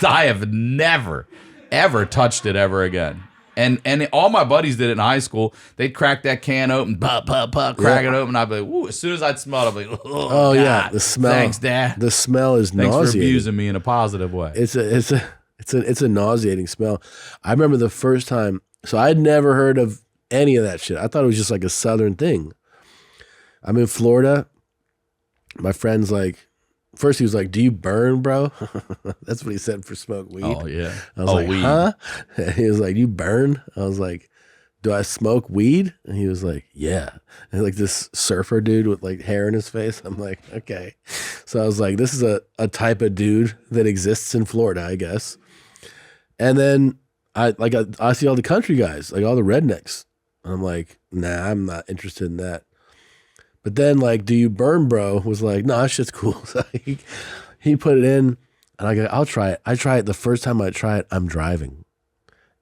I have never, ever touched it ever again. And all my buddies did it in high school. They'd crack that can open, crack it open. I'd be like, "Ooh!" As soon as I'd smell it, I'd be like, "Oh yeah, God. the smell. Thanks, Dad. The smell is Thanks for nauseating. abusing me in a positive way." It's a nauseating smell. I remember the first time. So I'd never heard of any of that shit. I thought it was just like a Southern thing. I'm in Florida. My friend's like, first he was like, "Do you burn, bro?" That's what he said for smoke weed. Oh yeah. I was like, weed. "Huh?" He was like, "You burn?" I was like, "Do I smoke weed?" And he was like, "Yeah." And like this surfer dude with like hair in his face. I'm like, okay. So I was like, this is a type of dude that exists in Florida, I guess. And then I see all the country guys, like all the rednecks. And I'm like, nah, I'm not interested in that. But then like, "Do you burn, bro?" was like, "No, that shit's cool." So he put it in, and I go, "I'll try it." I try it. The first time I try it, I'm driving,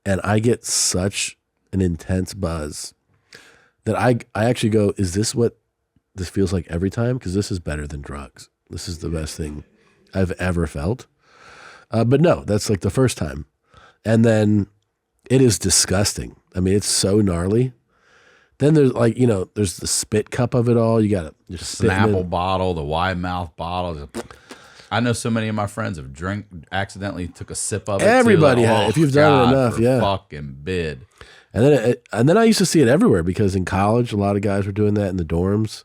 and I get such an intense buzz that I actually go, "Is this what this feels like every time?" Because this is better than drugs. This is the best thing I've ever felt. But no, that's like the first time, and then it is disgusting. I mean, it's so gnarly. Then there's like, there's the spit cup of it all. You got to Snapple bottle, the wide mouth bottle. I know so many of my friends have accidentally took a sip of it. Everybody too. had. If you've done it enough, for yeah. Fucking bid. And then I used to see it everywhere because in college, a lot of guys were doing that in the dorms.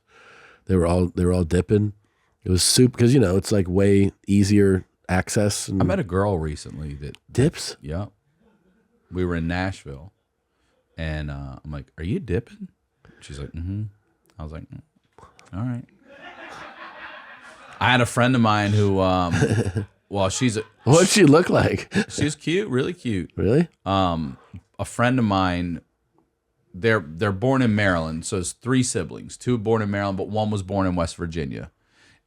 They were all dipping. It was soup because it's like way easier access. And I met a girl recently that dips. Yeah. We were in Nashville. And I'm like, "Are you dipping?" She's like, "Mm-hmm." I was like, "All right." I had a friend of mine who, What'd she look like? she's cute, really cute. Really? A friend of mine, they're born in Maryland, so it's 3 siblings. 2 born in Maryland, but one was born in West Virginia.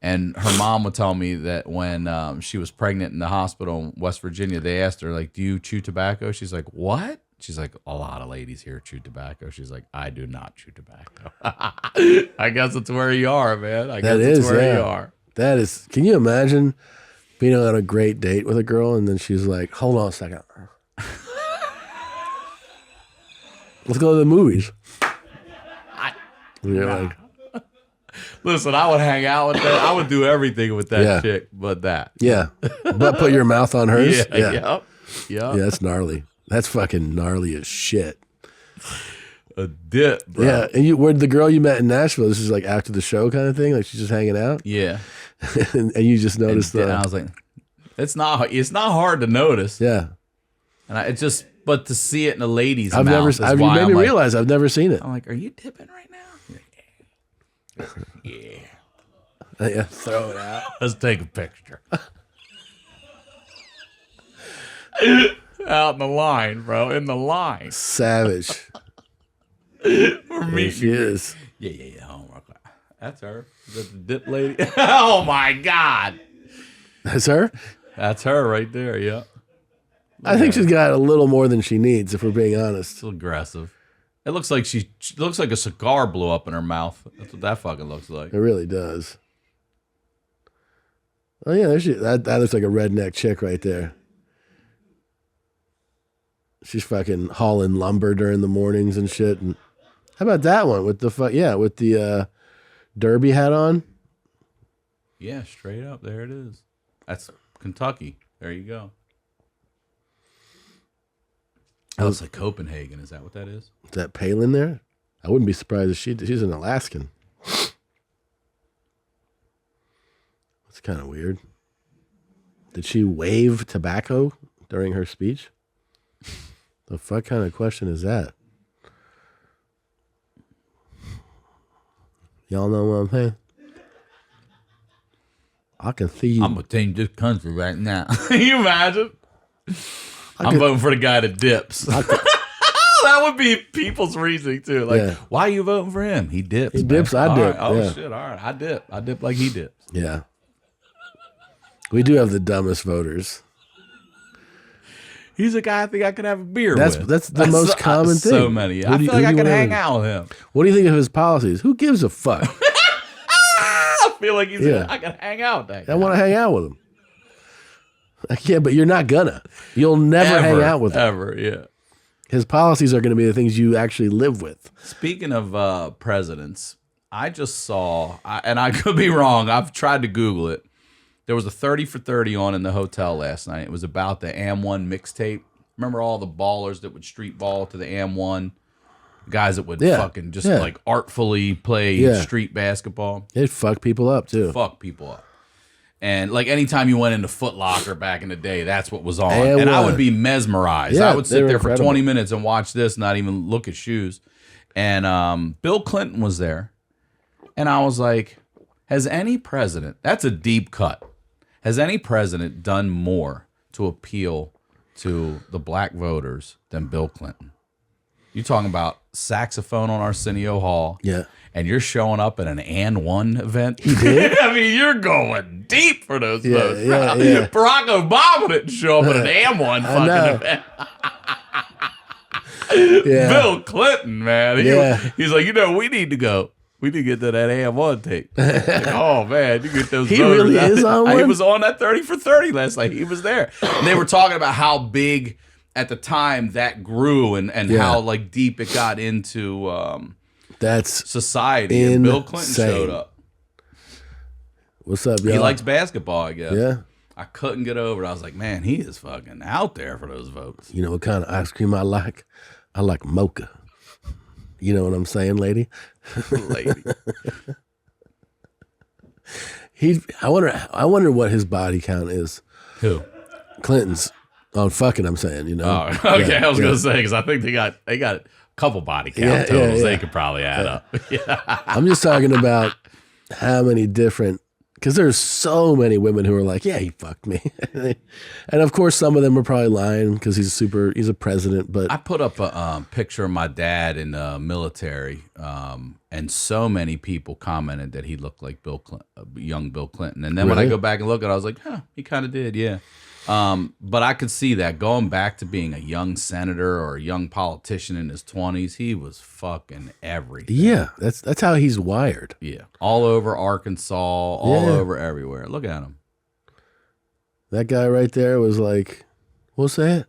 And her mom would tell me that when she was pregnant in the hospital in West Virginia, they asked her, like, do you chew tobacco? She's like, what? She's like, a lot of ladies here chew tobacco. She's like, I do not chew tobacco. I guess it's where you are, man. I guess it's where you are. That is, can you imagine being on a great date with a girl and then she's like, hold on a second. Let's go to the movies. And you're like, Listen, I would hang out with that. I would do everything with that Yeah. chick, but that. yeah. But put your mouth on hers? Yep. Yeah, that's gnarly. That's fucking gnarly as shit. A dip, bro. Yeah. And where the girl you met in Nashville, this is like after the show kind of thing? Like she's just hanging out? Yeah. and you just noticed And I was like, it's not hard to notice. yeah. And but to see it in a lady's You mouth made me realize I've never seen it. I'm like, are you dipping right now? Yeah. Yeah, throw it out. Let's take a picture. Out in the line, bro. In the line. Savage. For me. She is. Yeah. Homework. That's her. Is that the dip lady? Oh, my God. That's her? That's her right there, yeah. I think she's got a little more than she needs, if we're being honest. It's aggressive. It looks like she looks like a cigar blew up in her mouth. That's what that fucking looks like. It really does. Oh yeah, that looks like a redneck chick right there. She's fucking hauling lumber during the mornings and shit. And how about that one with the derby hat on? Yeah, straight up. There it is. That's Kentucky. There you go. That looks like Copenhagen. Is that what that is? Is that Palin there? I wouldn't be surprised if she's an Alaskan. That's kind of weird. Did she wave tobacco during her speech? The fuck kind of question is that? Y'all know what I'm saying? I can see you. I'm gonna change this country right now. Can you imagine? I'm voting for the guy that dips. That would be people's reasoning too. Like, why are you voting for him? He dips. He dips, I dip. Right. Oh yeah. shit! All right, I dip. I dip like he dips. Yeah. We do have the dumbest voters. He's a guy I think I could have a beer That's with. the most common thing. So many. I feel like I could hang out with him. What do you think of his policies? Who gives a fuck? I feel like I could hang out with that guy. I want to hang out with him. Yeah, but you're not gonna. You'll never hang out with him. Ever, yeah. His policies are going to be the things you actually live with. Speaking of presidents, I just saw, and I could be wrong, I've tried to Google it. There was a 30 for 30 on in the hotel last night. It was about the AM1 mixtape. Remember all the ballers that would street ball to the AM1? Guys that would fucking just like artfully play street basketball. They'd fuck people up too. Fuck people up. And like anytime you went into Foot Locker back in the day, that's what was on. And I would be mesmerized. Yeah, I would sit there incredible. for 20 minutes and watch this, not even look at shoes. And Bill Clinton was there. And I was like, has any president, that's a deep cut, has any president done more to appeal to the black voters than Bill Clinton? You're talking about saxophone on Arsenio Hall. Yeah. And you're showing up at an and one event. He did? I mean, you're going deep for those votes. Yeah, bro. yeah. Barack Obama didn't show up at an and one fucking event. Yeah. Bill Clinton, man. He's like, we need to go. We need to get to that and one tape. Like, oh, man, you get those He voters. really is on He one? was on that 30 for 30 last night. He was there. And they were talking about how big at the time that grew and how like deep it got into That's society. And Bill Clinton showed up. What's up, y'all? He likes basketball, I guess. Yeah. I couldn't get over it. I was like, man, he is fucking out there for those votes. You know what kind of ice cream I like? I like mocha. You know what I'm saying, lady? Lady. I wonder what his body count is. Who? Clinton's. On fucking, I'm saying, you know. Oh, okay. I was gonna say because I think they got a couple body count totals. They could probably add up. Yeah. I'm just talking about how many different Because there's so many women who are like, yeah, he fucked me. And of course, some of them are probably lying because he's a president. But I put up a picture of my dad in the military, and so many people commented that he looked like young Bill Clinton. And then when I Really? go back and look at it, I was like, huh, he kind of did, yeah. But I could see that going back to being a young senator or a young politician in his 20s, he was fucking everything. yeah, that's how he's wired. Yeah. All over Arkansas, all Yeah. over everywhere. Look at him. That guy right there was like, what's that?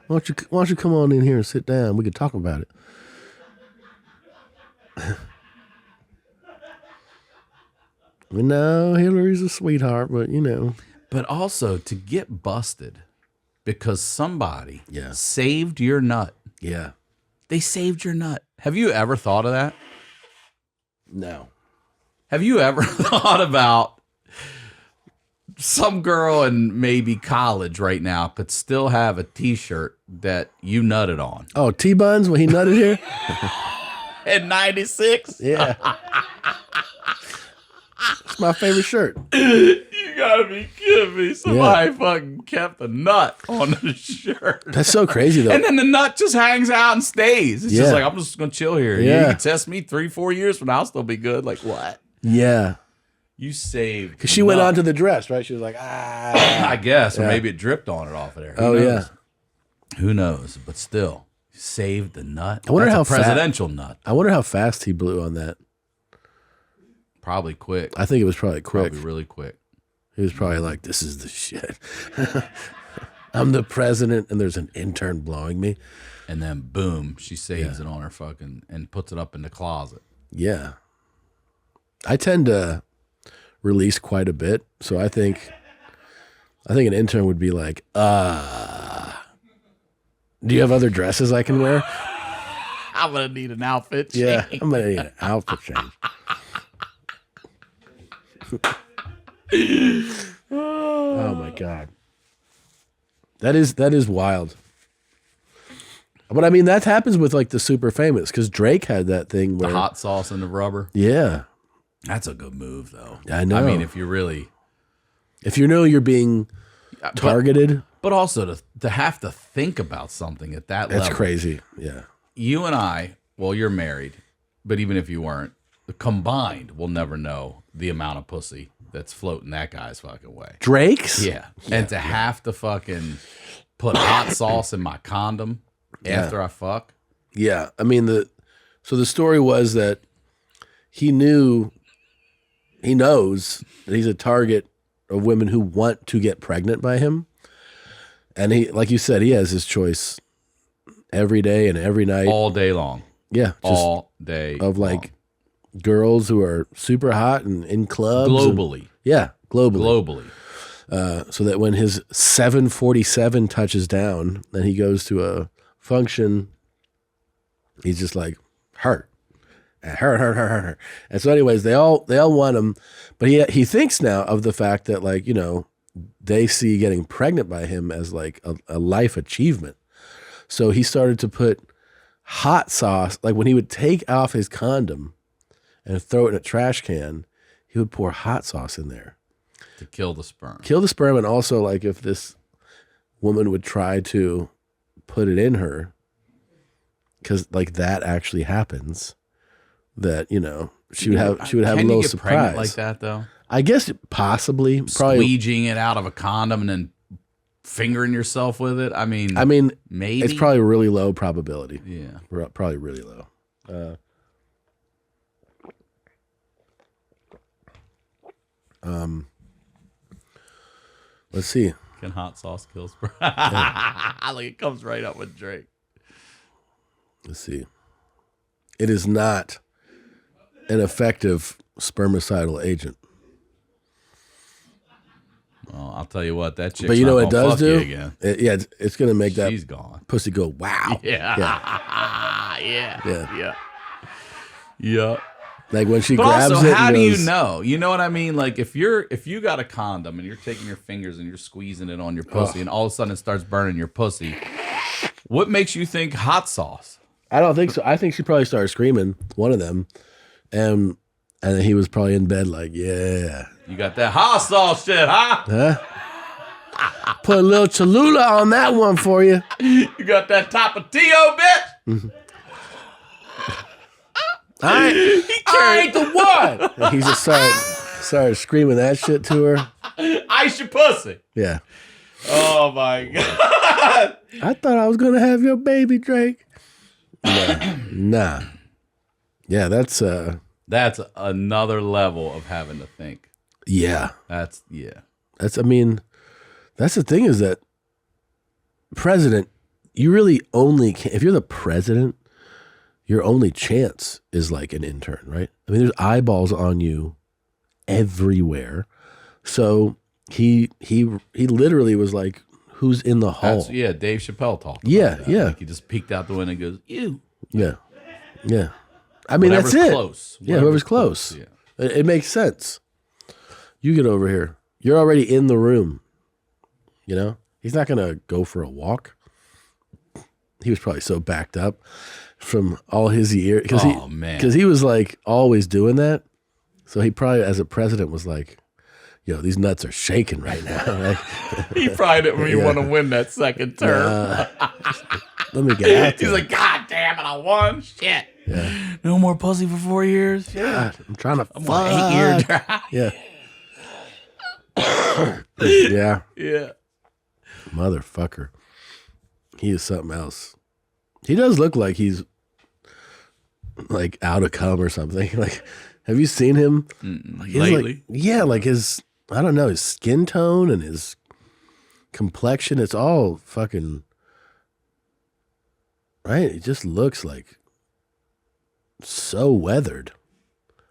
Why don't you come on in here and sit down? We could talk about it. No, Hillary's a sweetheart, but you know. But also to get busted because somebody Yeah. saved your nut. Yeah. They saved your nut. Have you ever thought of that? No. Have you ever thought about some girl in maybe college right now could still have a T-shirt that you nutted on? Oh, T-Buns when he nutted here? In 96? Yeah. It's my favorite shirt. You gotta be kidding me. Somebody fucking kept a nut on the shirt. That's so crazy though. And then the nut just hangs out and stays. It's just Yeah. like, I'm just gonna chill here. Yeah. You can test me 3-4 years from now, I'll still be good. Like, what? Yeah. You saved. Because she went on to the dress, right? She was like, I guess. Or Yeah. maybe it dripped on it off of there. Who Oh, knows? yeah. Who knows? But still, saved the nut. I wonder That's how a presidential nut. I wonder how fast he blew on that. Probably quick. I think it was probably quick. Probably really quick. He was probably like, this is the shit. I'm the president and there's an intern blowing me. And then boom, she saves it on her fucking and puts it up in the closet. Yeah. I tend to release quite a bit. So I think an intern would be like, do you have other dresses I can wear? I'm gonna need an outfit. Yeah. I'm going to need an outfit change. Oh my God. That is wild. But I mean, that happens with like the super famous because Drake had that thing The where, hot sauce and the rubber. yeah, That's a good move, though. I know. I mean, if you really, if you know you're being targeted, but also to have to think about something at that that's level. crazy. Yeah. You and I, well, you're married, but even if you weren't, combined, we'll never know the amount of pussy that's floating that guy's fucking way. Drake's? Yeah. And to have to fucking put hot sauce in my condom after I fuck. Yeah. I mean, the story was that he knows that he's a target of women who want to get pregnant by him. And he, like you said, he has his choice every day and every night. All day long. Yeah. Just All day of like long. girls who are super hot and in clubs. Globally. Yeah. Globally. Globally. So that when his 747 touches down and he goes to a function, he's just like, hurt. And so anyways, they all want him, but he thinks now of the fact that, like, you know, they see getting pregnant by him as like a life achievement. So he started to put hot sauce, like when he would take off his condom and throw it in a trash can, he would pour hot sauce in there. To kill the sperm. Kill the sperm, and also like if this woman would try to put it in her, because like that actually happens, that, you know, she would have a Can little you get surprise pregnant like that, though? I guess probably Squeegeeing it out of a condom and then fingering yourself with it. I mean, maybe it's probably really low probability. Yeah. Probably really low. Let's see. Can hot sauce kill sperm? Like it comes right up with Drake. Let's see. It is not an effective spermicidal agent. Well, I'll tell you what, that chick's But you know not what it gonna does fuck do? you again. It's going to make that She's gone. pussy go, wow. Yeah. Yeah. Yeah. Yeah. Like when she But grabs also, it. how and do you goes, know? You know what I mean? Like if you got a condom and you're taking your fingers and you're squeezing it on your pussy, and all of a sudden it starts burning your pussy, what makes you think hot sauce? I don't think so. I think she probably started screaming, one of them. And And then he was probably in bed like, yeah. You got that hot sauce shit, huh? Huh? Put a little Cholula on that one for you. You got that Tapatio, bitch? I ain't the one. And he just started screaming that shit to her. Ice your pussy. Yeah. Oh, my God. I thought I was going to have your baby, Drake. Nah. Yeah, that's another level of having to think. yeah. That's I mean, that's the thing is that president, you really only can, if you're the president, your only chance is like an intern, right? I mean, there's eyeballs on you everywhere. So he literally was like, who's in the hall? Dave Chappelle talked about Yeah, that. yeah. Like he just peeked out the window and goes, you. Yeah. Yeah. I mean, Whatever's that's it. close. Yeah, whoever's close. Yeah. It makes sense. You get over here. You're already in the room. You know? He's not going to go for a walk. He was probably so backed up from all his years. Because he was like always doing that. So he probably, as a president, was like, yo, these nuts are shaking right now. Like, He probably didn't really want to win that second term. let me get out there. He's like, God damn it, I won. Shit. Yeah. No more pussy for 4 years. Yeah. God, I'm trying to I'm on an 8-year drive. Yeah. Yeah. Yeah. Motherfucker. He is something else. He does look like he's like out of cum or something. Like, have you seen him? Like, Lately? Like his, I don't know, his skin tone and his complexion, it's all fucking, right? It just looks like so weathered.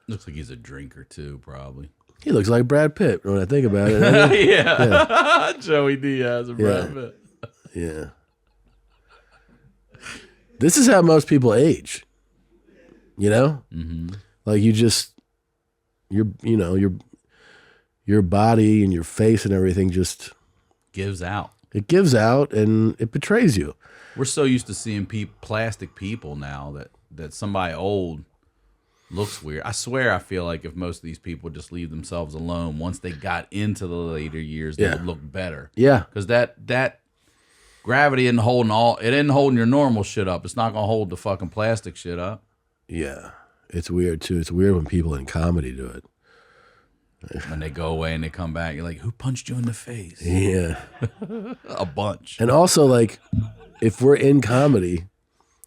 Looks like he's a drinker too, probably. He looks like Brad Pitt when I think about it. Yeah. Joey Diaz and Brad Pitt. Yeah. This is how most people age. You know? Mm-hmm. Like your body and your face and everything just Gives out. it gives out and it betrays you. We're so used to seeing plastic people now that somebody old looks weird. I swear I feel like if most of these people just leave themselves alone, once they got into the later years, they would look better. Yeah. Because that gravity isn't holding your normal shit up. It's not gonna hold the fucking plastic shit up. Yeah. It's weird too. It's weird when people in comedy do it. When they go away and they come back, you're like, who punched you in the face? Yeah. A bunch. And also, like, if we're in comedy,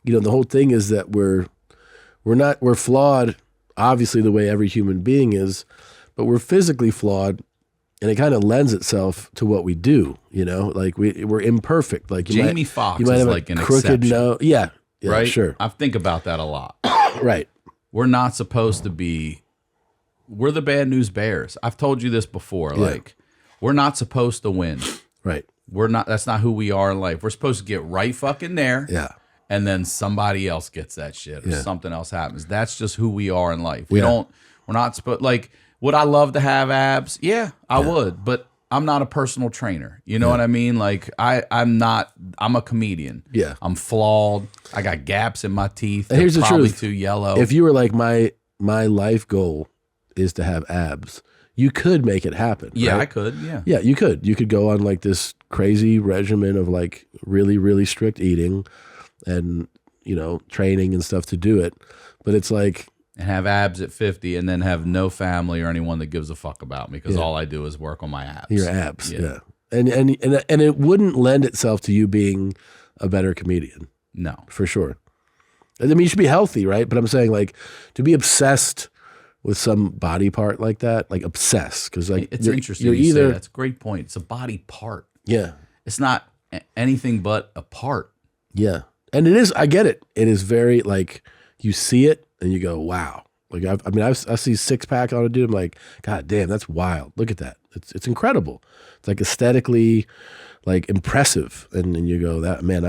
you know, the whole thing is that we're flawed, obviously, the way every human being is, but we're physically flawed, and it kind of lends itself to what we do. You know, like we're imperfect. Like Jamie Foxx you might is have like a an crooked exception. nose. Yeah, Right? sure, I think about that a lot. right. We're not supposed to be. We're the bad news bears. I've told you this before. Yeah. Like, we're not supposed to win. Right. We're not. That's not who we are in life. We're supposed to get right fucking there. Yeah. And then somebody else gets that shit, or Yeah. something else happens. That's just who we are in life. Yeah. We're not supposed. Like, would I love to have abs? Yeah, I would. But I'm not a personal trainer. You know what I mean? Like, I'm not. I'm a comedian. Yeah. I'm flawed. I got gaps in my teeth. And here's They're the probably truth. too yellow. If you were like my life goal is to have abs, you could make it happen. yeah, right? I could. Yeah. Yeah, you could. You could go on like this crazy regimen of like really, really strict eating and, you know, training and stuff to do it. But it's like, And have abs at 50, and then have no family or anyone that gives a fuck about me because all I do is work on my abs. your abs. Yeah. And it wouldn't lend itself to you being a better comedian, No. for sure. I mean, you should be healthy, right? But I'm saying like to be obsessed with some body part like that, like obsessed, because like It's interesting. You're you say either that's a great point. It's a body part. yeah. It's not anything but a part. Yeah. And it is, I get it. It is very like, you see it and you go, wow. Like, I see 6-pack on a dude. I'm like, God damn, that's wild. Look at that. It's incredible. It's like aesthetically like impressive. And then you go, that man,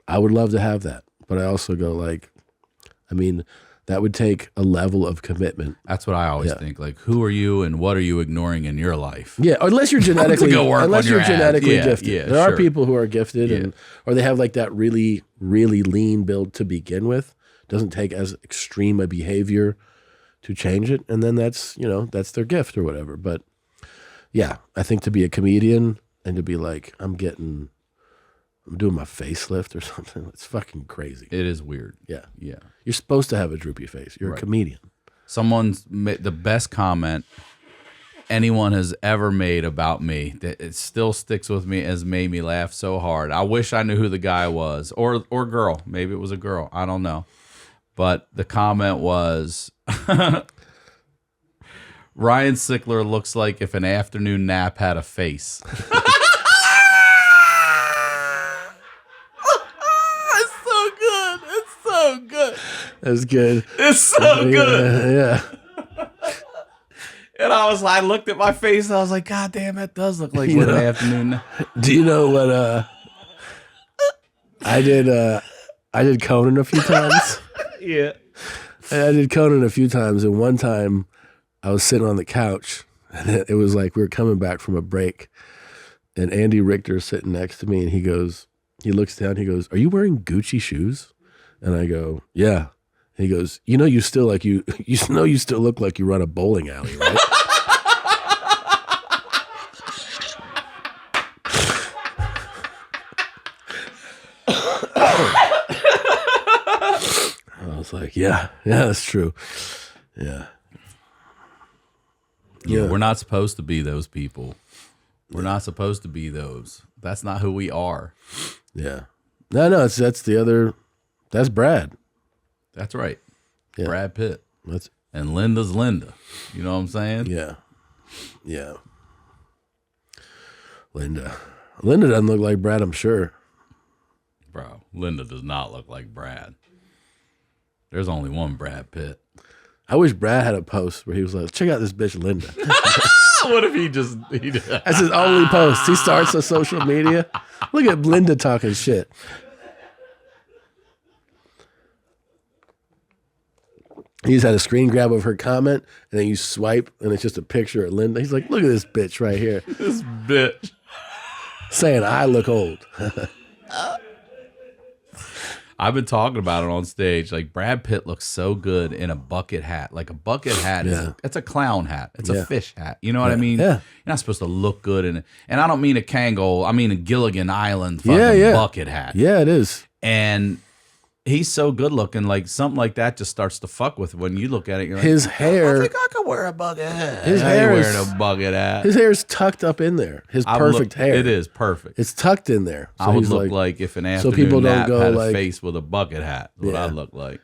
I would love to have that. But I also go like, I mean, that would take a level of commitment. That's what I always think. Like, who are you and what are you ignoring in your life? Yeah, unless you're genetically go work on your abs. genetically Yeah, gifted. yeah, There are sure. people who are gifted, or they have like that really, really lean build to begin with. Doesn't take as extreme a behavior to change it, and then that's their gift or whatever. But yeah, I think to be a comedian and to be like, I'm doing my facelift or something, it's fucking crazy. It is weird. Yeah. Yeah. You're supposed to have a droopy face. You're a comedian. Someone's made the best comment anyone has ever made about me that it still sticks with me, has made me laugh so hard. I wish I knew who the guy was or girl. Maybe it was a girl. I don't know. But the comment was, Ryan Sickler looks like if an afternoon nap had a face. It's so good. It's so good. That's good. It's so good. Yeah. And I looked at my face and I was like, God damn, that does look like what an afternoon. Do you know what I did Conan a few times? Yeah. I did Conan a few times, and one time I was sitting on the couch, and it was like we were coming back from a break, and Andy Richter's sitting next to me, and he looks down, he goes, "Are you wearing Gucci shoes?" And I go, "Yeah." And he goes, you still look like you run a bowling alley, right? I was like, yeah, that's true. Yeah. Yeah. We're not supposed to be those people. We're not supposed to be those. That's not who we are. Yeah. No, that's Brad. That's right. Yeah. Brad Pitt. That's And Linda's Linda. You know what I'm saying? yeah. Yeah. Linda doesn't look like Brad, I'm sure. Bro, Linda does not look like Brad. There's only one Brad Pitt. I wish Brad had a post where he was like, check out this bitch Linda. What if he That's his only post. He starts on social media. Look at Linda talking shit. He just had a screen grab of her comment, and then you swipe, and it's just a picture of Linda. He's like, look at this bitch right here. this bitch Saying I look old. I've been talking about it on stage. Like Brad Pitt looks so good in a bucket hat. Like a bucket hat it's a clown hat. It's a fish hat. You know what I mean? Yeah. You're not supposed to look good in it. And I don't mean a Kangol. I mean a Gilligan Island fucking bucket hat. Yeah, it is. And he's so good looking. Like something like that just starts to fuck with when you look at it. You're like, His hair. I think I could wear a bucket hat. His I ain't hair wearing is- a bucket hat. His hair is tucked up in there. His perfect hair. It is perfect. It's tucked in there. So I would he's look like if an so afternoon people don't nap go had a like- face with a bucket hat. What Yeah. I'd look like.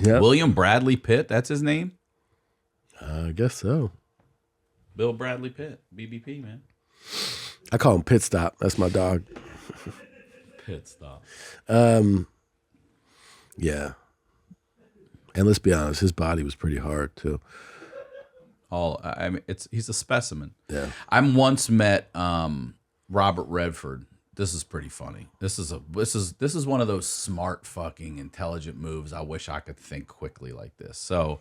Yeah, William Bradley Pitt, that's his name? I guess so. Bill Bradley Pitt, BBP, man. I call him Pit Stop. That's my dog. Pit stop. Yeah. And let's be honest, his body was pretty hard too. I mean, he's a specimen. Yeah. I once met Robert Redford. This is pretty funny. This is one of those smart fucking intelligent moves. I wish I could think quickly like this. So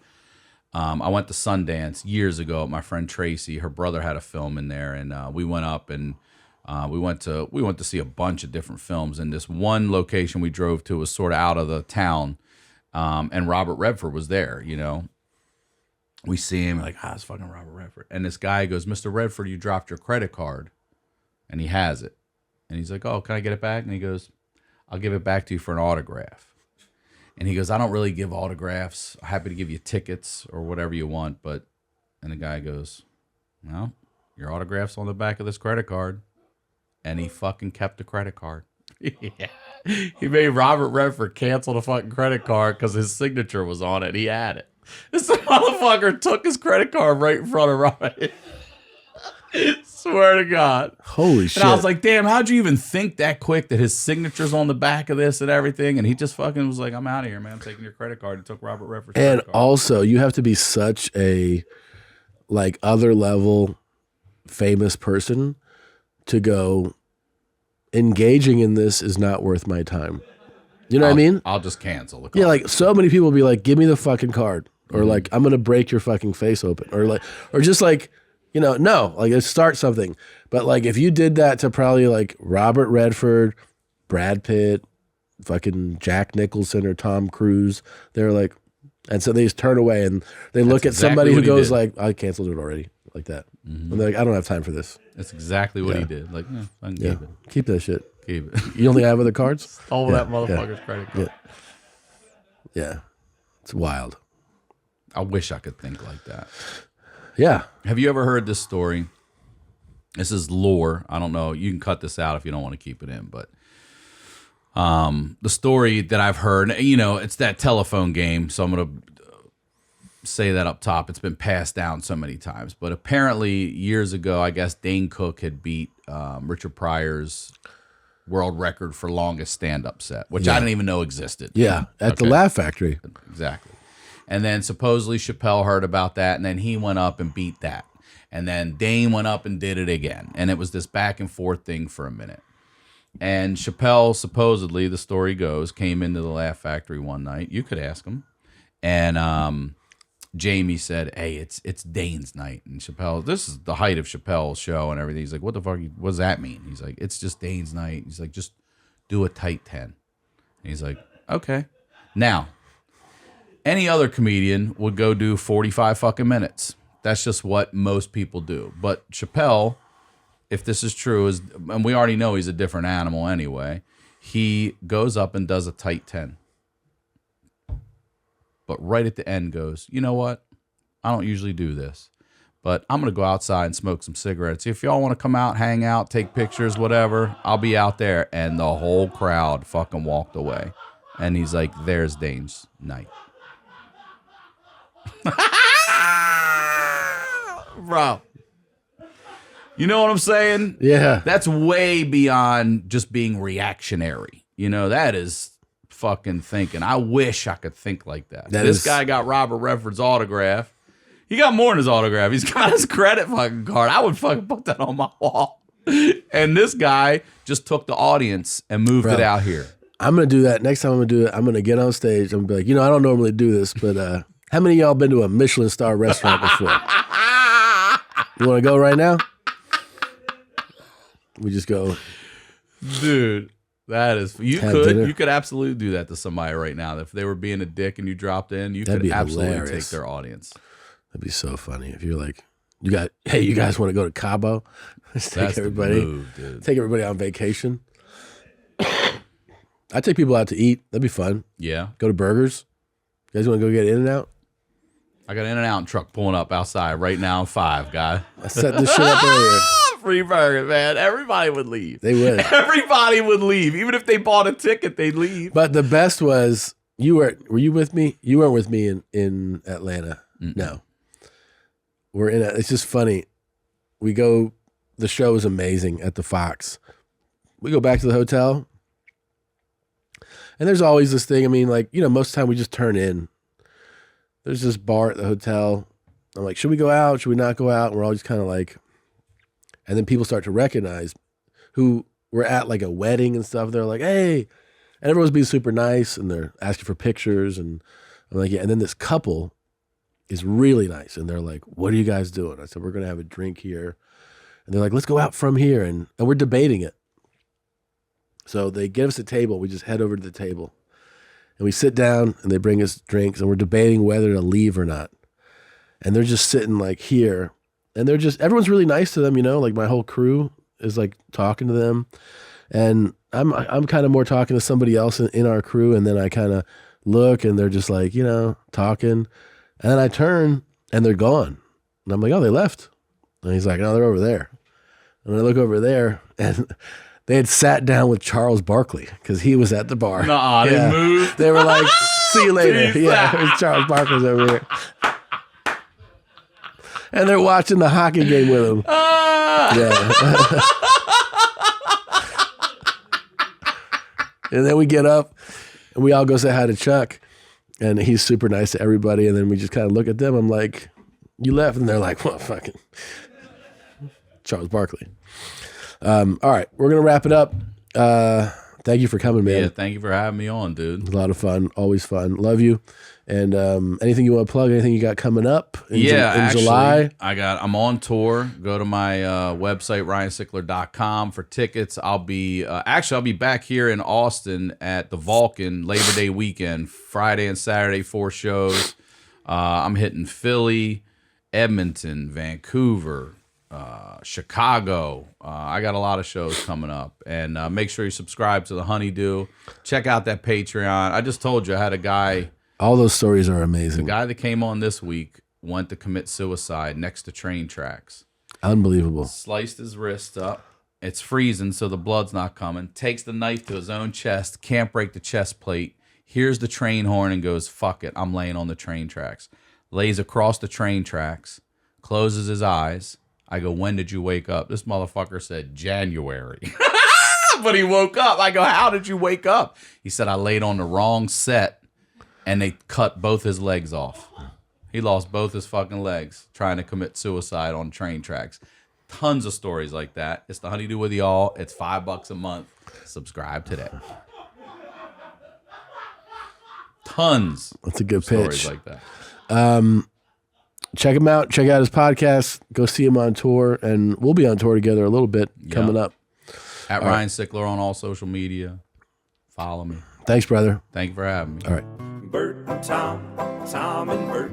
I went to Sundance years ago. My friend Tracy, her brother had a film in there, and we went up and we went to see a bunch of different films. And this one location we drove to was sort of out of the town, and Robert Redford was there. You know, we see him like, it's fucking Robert Redford. And this guy goes, "Mr. Redford, you dropped your credit card," and he has it. And he's like, "Oh, can I get it back?" And he goes, "I'll give it back to you for an autograph." And he goes, "I don't really give autographs. I'm happy to give you tickets or whatever you want." But, and the guy goes, "No, your autograph's on the back of this credit card." And he fucking kept the credit card. Yeah. He made Robert Redford cancel the fucking credit card because his signature was on it. He had it. This motherfucker took his credit card right in front of Robert. Swear to God. Holy shit. And I was like, damn, how'd you even think that quick that his signature's on the back of this and everything? And he just fucking was like, "I'm out of here, man. I'm taking your credit card." He took Robert Redford's and credit card. also, you have to be such a like other level famous person to go, engaging in this is not worth my time. You know what I mean? I'll just cancel the card. Yeah, like so many people be like, "Give me the fucking card," or like, "I'm gonna break your fucking face open," or just like, no, like start something. But like, if you did that to probably like Robert Redford, Brad Pitt, fucking Jack Nicholson or Tom Cruise, they're like, And so they just turn away and they look at exactly somebody who what he goes did. like, I canceled it already, like that. And they're like, I don't have time for this. That's exactly what he did. Like, no, I can Yeah, keep it. keep that shit. Keep it. You don't think I have other cards? Stole Yeah, that motherfucker's credit card. Yeah, it's wild. I wish I could think like that. Yeah, Have you ever heard this story? This is lore. I don't know. You can cut this out if you don't want to keep it in, but the story that I've heard, it's that telephone game. So I'm going to say that up top. It's been passed down so many times, but apparently years ago, I guess Dane Cook had beat Richard Pryor's world record for longest stand-up set, which I didn't even know existed. yeah, at the Okay. Laugh Factory. Exactly. And then supposedly Chappelle heard about that, and then he went up and beat that. And then Dane went up and did it again. And it was this back and forth thing for a minute. And Chappelle, supposedly, the story goes, came into the Laugh Factory one night. You could ask him. And Jamie said, hey, it's Dane's night. And Chappelle, this is the height of Chappelle's show and everything. He's like, what the fuck? What does that mean? He's like, it's just Dane's night. He's like, just do a tight 10. And he's like, okay. Now, any other comedian would go do 45 fucking minutes. That's just what most people do. But Chappelle, if this is true, and we already know he's a different animal anyway, he goes up and does a tight 10. But right at the end goes, you know what? I don't usually do this, but I'm going to go outside and smoke some cigarettes. If y'all want to come out, hang out, take pictures, whatever, I'll be out there. And the whole crowd fucking walked away. And he's like, there's Dane's night. Bro. You know what I'm saying? Yeah, That's way beyond just being reactionary. That is fucking thinking. I wish I could think like that. This guy got Robert Redford's autograph. He got more than his autograph. He's got his credit fucking card. I would fucking put that on my wall. And this guy just took the audience and moved it out here. I'm gonna do that next time. I'm gonna do it. I'm gonna get on stage. I'm gonna be like, I don't normally do this, but how many of y'all been to a Michelin Star restaurant before? You want to go right now? We just go, Dude. That is, you Have dinner. could absolutely do that to somebody right now. If they were being a dick and you dropped in, you That'd could be absolutely hilarious. take their audience. that'd be so funny if you're like, hey, you guys want to go to Cabo? Let's take That's everybody, the move, dude. take everybody on vacation. I take people out to eat. That'd be fun. Yeah. Go to Burgers. You guys want to go get In-N-Out? I got an In-N-Out truck pulling up outside right now, 5, guy. I set this shit up earlier. Free burger, man. Everybody would leave. They would. Everybody would leave. Even if they bought a ticket, they'd leave. But the best was were you with me? You weren't with me in Atlanta. No. We're in it's just funny. We go, the show is amazing at the Fox. We go back to the hotel. And there's always this thing. I mean, like, most of the time we just turn in. There's this bar at the hotel. I'm like, should we go out? Should we not go out? And we're all just kind of like, and then people start to recognize who we're at like a wedding and stuff. They're like, hey, and everyone's being super nice and they're asking for pictures. And I'm like, yeah. And then this couple is really nice. And they're like, what are you guys doing? I said, we're going to have a drink here. And they're like, let's go out from here. And we're debating it. So they give us a table. We just head over to the table and we sit down and they bring us drinks and we're debating whether to leave or not. And they're just sitting like here and everyone's really nice to them, like my whole crew is like talking to them. And I'm kind of more talking to somebody else in our crew. And then I kind of look and they're just like, talking. And then I turn and they're gone. And I'm like, oh, they left. And he's like, no, they're over there. And I look over there and they had sat down with Charles Barkley because he was at the bar. Nuh-uh, they moved. They were like, see you later. Peace Yeah, out. it was Charles Barkley's over here. And they're watching the hockey game with him. Yeah. And then we get up and we all go say hi to Chuck. And he's super nice to everybody. And then we just kind of look at them. I'm like, you left. And they're like, well, fucking Charles Barkley. All right, we're going to wrap it up. Thank you for coming, man. Yeah, thank you for having me on, dude. A lot of fun. Always fun. Love you. And anything you want to plug? Anything you got coming up in Actually, July? I'm on tour. Go to my website, ryansickler.com for tickets. I'll be back here in Austin at the Vulcan Labor Day weekend, Friday and Saturday, 4 shows. I'm hitting Philly, Edmonton, Vancouver, Chicago. I got a lot of shows coming up. And make sure you subscribe to the Honeydew. Check out that Patreon. I just told you I had a guy. All those stories are amazing. The guy that came on this week went to commit suicide next to train tracks. Unbelievable. Sliced his wrist up. It's freezing, so the blood's not coming. Takes the knife to his own chest. Can't break the chest plate. Hears the train horn and goes, fuck it, I'm laying on the train tracks. Lays across the train tracks. Closes his eyes. I go, when did you wake up? This motherfucker said, January. But he woke up. I go, how did you wake up? He said, I laid on the wrong set, and they cut both his legs off. He lost both his fucking legs trying to commit suicide on train tracks. Tons of stories like that. It's the Honeydew with y'all. It's $5 a month. Subscribe today. Tons. That's a good stories pitch. like that. Check him out. Check out his podcast. Go see him on tour, and we'll be on tour together a little bit coming up. At Ryan Sickler on all social media. Follow me. Thanks, brother. Thank you for having me. All right. Bert and Tom, Tom and Bert.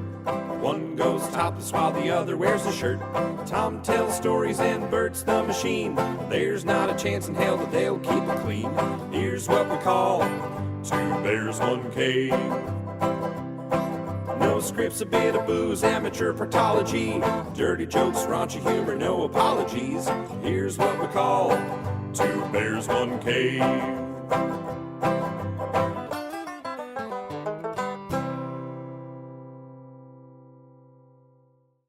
One goes topless while the other wears a shirt. Tom tells stories and Bert's the machine. There's not a chance in hell that they'll keep it clean. Here's what we call Two Bears, One Cave. No scripts, a bit of booze, amateur partology. Dirty jokes, raunchy humor, no apologies. Here's what we call Two Bears, One Cave.